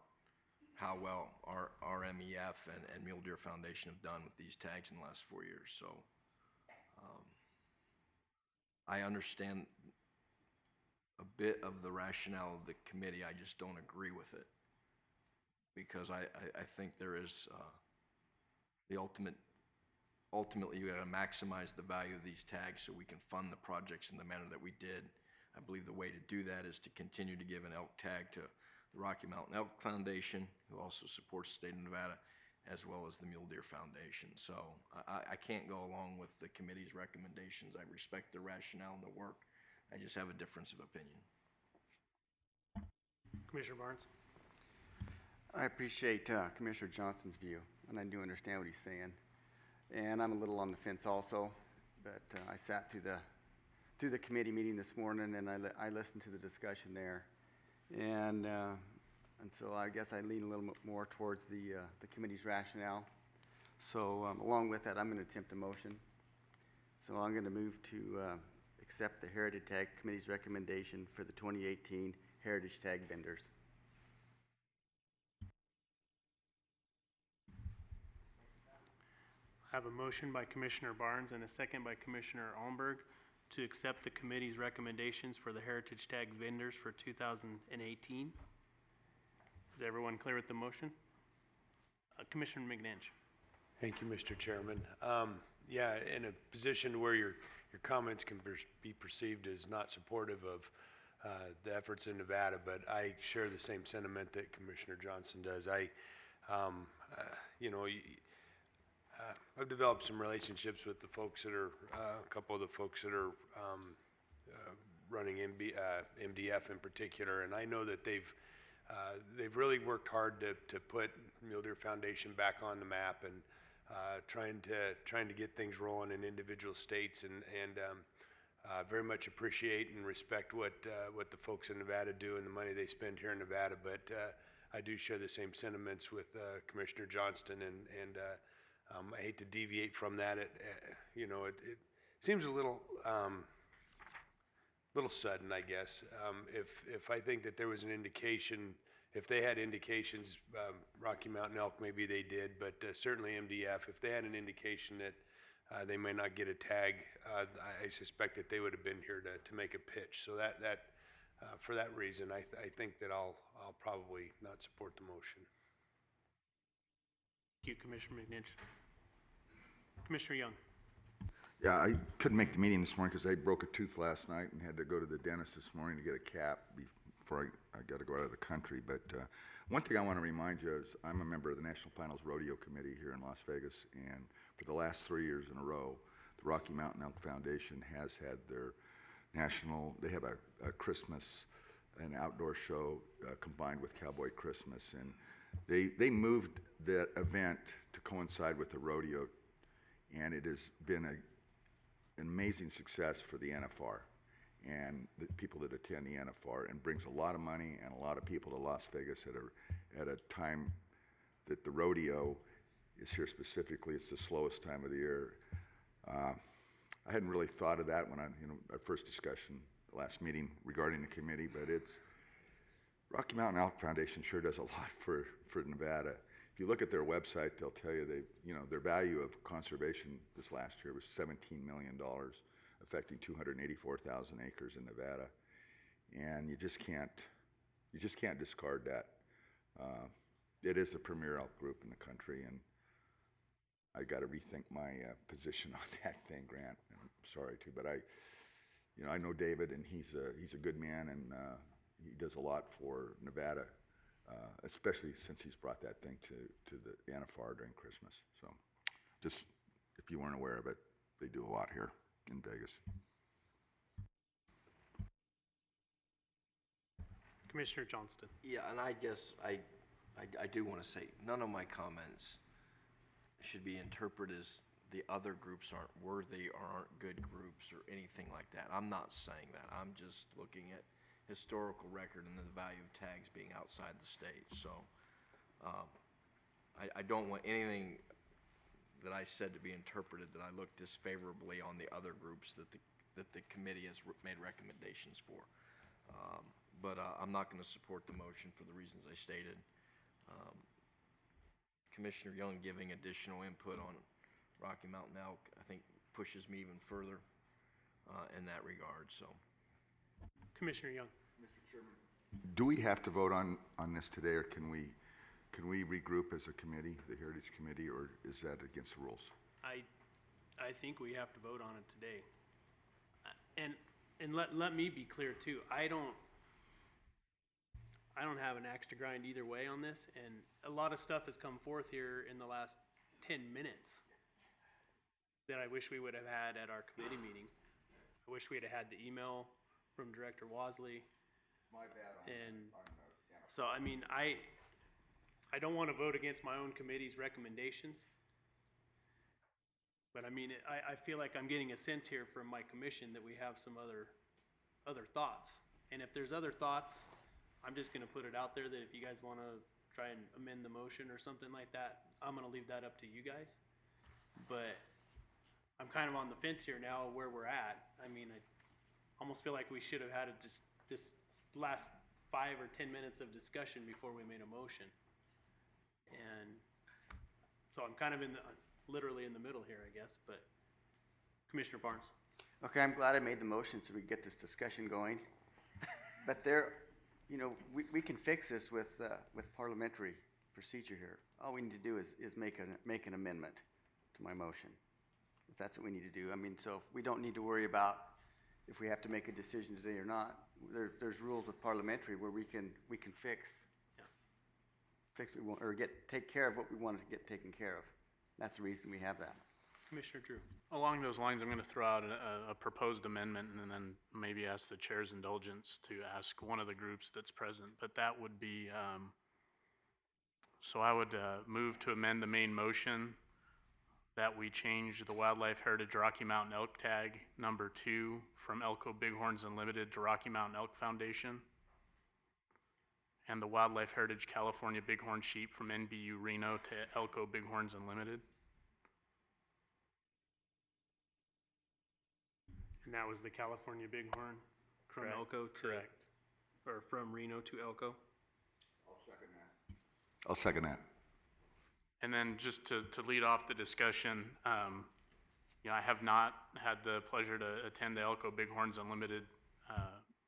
how well our MEF and Mule Deer Foundation have done with these tags in the last 4 years. So I understand a bit of the rationale of the committee. I just don't agree with it, because I think there is ultimately you got to maximize the value of these tags so we can fund the projects in the manner that we did. I believe the way to do that is to continue to give an elk tag to the Rocky Mountain Elk Foundation, who also supports the state of Nevada, as well as the Mule Deer Foundation. So I can't go along with the committee's recommendations. I respect the rationale and the work. I just have a difference of opinion. Commissioner Barnes. I appreciate Commissioner Johnston's view, and I do understand what he's saying. And I'm a little on the fence also, but I sat through the committee meeting this morning, and I listened to the discussion there, and so I guess I lean a little bit more towards the committee's rationale. So along with that, I'm going to attempt a motion. So I'm going to move to accept the Heritage Tag Committee's recommendation for the 2018 Heritage Tag vendors. I have a motion by Commissioner Barnes and a second by Commissioner Almberg to accept the committee's recommendations for the Heritage Tag vendors for 2018. Is everyone clear with the motion? Commissioner McNinch. Thank you, Mr. Chairman. Yeah, in a position where your comments can be perceived as not supportive of the efforts in Nevada, but I share the same sentiment that Commissioner Johnston does. I've developed some relationships with the folks that are, a couple of the folks that are running MDF in particular, and I know that they've really worked hard to put Mule Deer Foundation back on the map and trying to get things rolling in individual states, and very much appreciate and respect what the folks in Nevada do and the money they spend here in Nevada. But I do share the same sentiments with Commissioner Johnston, and I hate to deviate from that. It seems a little sudden, I guess. If I think that there was an indication, if they had indications, Rocky Mountain Elk, maybe they did, but certainly MDF, if they had an indication that they may not get a tag, I suspect that they would have been here to make a pitch. So for that reason, I think that I'll probably not support the motion. Thank you, Commissioner McNinch. Commissioner Young. Yeah, I couldn't make the meeting this morning because I broke a tooth last night and had to go to the dentist this morning to get a cap before I got to go out of the country. But one thing I want to remind you is I'm a member of the National Finals Rodeo Committee here in Las Vegas, and for the last 3 years in a row, the Rocky Mountain Elk Foundation has had their they have a Christmas, an outdoor show combined with Cowboy Christmas, and they moved that event to coincide with the rodeo, and it has been an amazing success for the NFR and the people that attend the NFR, and brings a lot of money and a lot of people to Las Vegas at a time that the rodeo is here specifically. It's the slowest time of the year. I hadn't really thought of that when our first discussion, the last meeting regarding the committee, but Rocky Mountain Elk Foundation sure does a lot for Nevada. If you look at their website, they'll tell you their value of conservation this last year was $17 million, affecting 284,000 acres in Nevada, and you just can't discard that. It is the premier elk group in the country, and I got to rethink my position on that thing, Grant. I'm sorry to, but I know David, and he's a good man, and he does a lot for Nevada, especially since he's brought that thing to the NFR during Christmas. So, just if you weren't aware of it, they do a lot here in Vegas. Commissioner Johnston. Yeah, and I guess I do want to say, none of my comments should be interpreted as the other groups aren't worthy or aren't good groups or anything like that. I'm not saying that. I'm just looking at historical record and the value of tags being outside the state. So I don't want anything that I said to be interpreted that I look disfavorably on the other groups that the committee has made recommendations for. But I'm not going to support the motion for the reasons I stated. Commissioner Young giving additional input on Rocky Mountain Elk, I think, pushes me even further in that regard. So, Commissioner Young. Mr. Chairman, do we have to vote on this today, or can we regroup as a committee, the Heritage Committee, or is that against the rules? I think we have to vote on it today. And let me be clear too. I don't have an axe to grind either way on this, and a lot of stuff has come forth here in the last 10 minutes that I wish we would have had at our committee meeting. I wish we'd have had the email from Director Wasley. My bad. So, I mean, I don't want to vote against my own committee's recommendations, but I mean, I feel like I'm getting a sense here from my commission that we have some other thoughts. And if there's other thoughts, I'm just going to put it out there that if you guys want to try and amend the motion or something like that, I'm going to leave that up to you guys. But I'm kind of on the fence here now where we're at. I mean, I almost feel like we should have had this last 5 or 10 minutes of discussion before we made a motion. And so I'm kind of literally in the middle here, I guess, but Commissioner Barnes. Okay, I'm glad I made the motion so we get this discussion going. But we can fix this with parliamentary procedure here. All we need to do is make an amendment to my motion, if that's what we need to do. I mean, so we don't need to worry about if we have to make a decision today or not. There's rules with parliamentary where we can fix what we want, or take care of what we want to get taken care of. That's the reason we have that. Commissioner Drew. Along those lines, I'm going to throw out a proposed amendment and then maybe ask the chair's indulgence to ask one of the groups that's present. But that would be, so I would move to amend the main motion that we change the Wildlife Heritage Rocky Mountain Elk Tag number 2 from Elko Bighorns Unlimited to Rocky Mountain Elk Foundation. and the Wildlife Heritage California Bighorn Sheep from NBU Reno to Elko Bighorns Unlimited. And that was the California Bighorn from Correct. Elko to, Correct. or from Reno to Elko? I'll second that. And then just to lead off the discussion, I have not had the pleasure to attend the Elko Bighorns Unlimited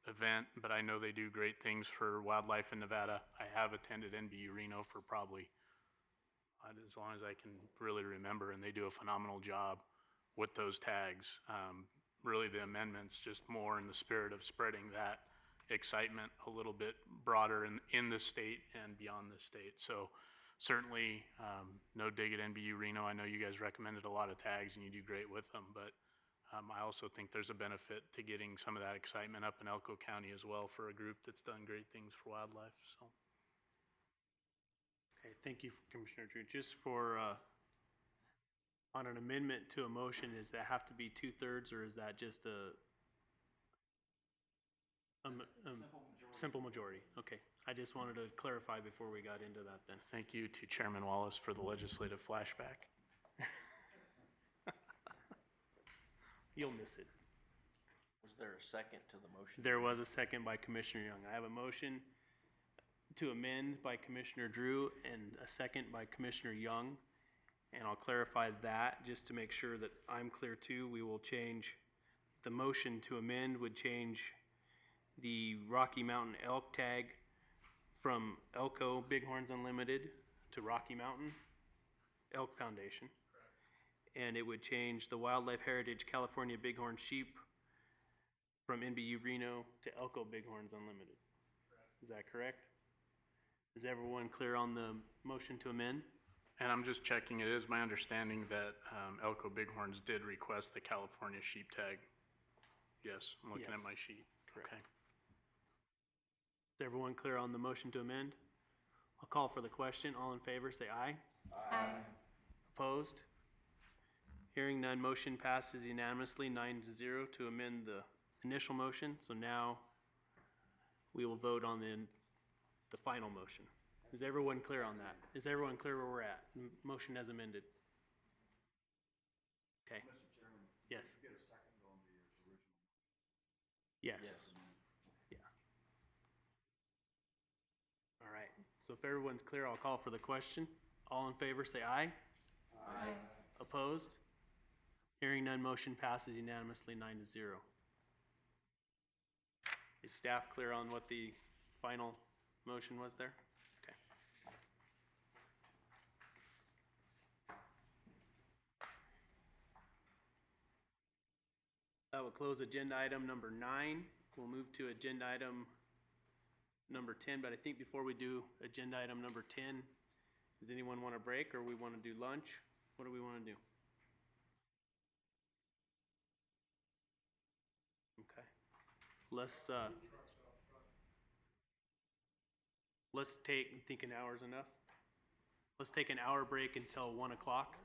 event, but I know they do great things for wildlife in Nevada. I have attended NBU Reno for probably as long as I can really remember, and they do a phenomenal job with those tags. Really, the amendments just more in the spirit of spreading that excitement a little bit broader in the state and beyond the state. So certainly, no dig at NBU Reno. I know you guys recommended a lot of tags and you do great with them, but I also think there's a benefit to getting some of that excitement up in Elko County as well for a group that's done great things for wildlife. So, Okay, thank you, Commissioner Drew. Just for, on an amendment to a motion, does that have to be 2/3 or is that just a? Simple majority, okay. I just wanted to clarify before we got into that then. thank you to Chairman Wallace for the legislative flashback. You'll miss it. Was there a second to the motion? There was a second by Commissioner Young. I have a motion to amend by Commissioner Drew and a second by Commissioner Young. And I'll clarify that just to make sure that I'm clear too. We will change, the motion to amend would change the Rocky Mountain elk tag from Elko Bighorns Unlimited to Rocky Mountain Elk Foundation. And it would change the Wildlife Heritage California Bighorn Sheep from NBU Reno to Elko Bighorns Unlimited. Is that correct? Is everyone clear on the motion to amend? And I'm just checking, it is my understanding that Elko Bighorns did request the California sheep tag. Yes, I'm looking Yes. at my sheet. Correct. Okay. Is everyone clear on the motion to amend? I'll call for the question. All in favor, say aye. Aye. Opposed? Hearing none, motion passes unanimously, 9-0 to amend the initial motion. So now we will vote on the final motion. Is everyone clear on that? Is everyone clear where we're at? Motion as amended. Okay. Yes. Yes. Yeah. All right. So if everyone's clear, I'll call for the question. All in favor, say aye. Aye. Opposed? Hearing none, motion passes unanimously, 9-0. Is staff clear on what the final motion was there? Okay. That will close agenda item number 9. We'll move to agenda item number 10, but I think before we do agenda item number 10, does anyone want a break or we want to do lunch? What do we want to do? Okay. Let's take, I think an hour's enough. Let's take an hour break until 1 o'clock.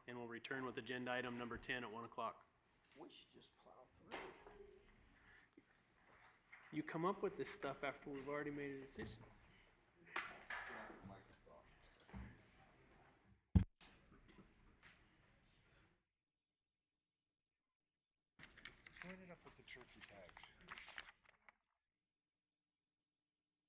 And we'll return with agenda item number 10 at 1 o'clock. We should just plow through. You come up with this stuff after we've already made a decision. What ended up with the turkey tags?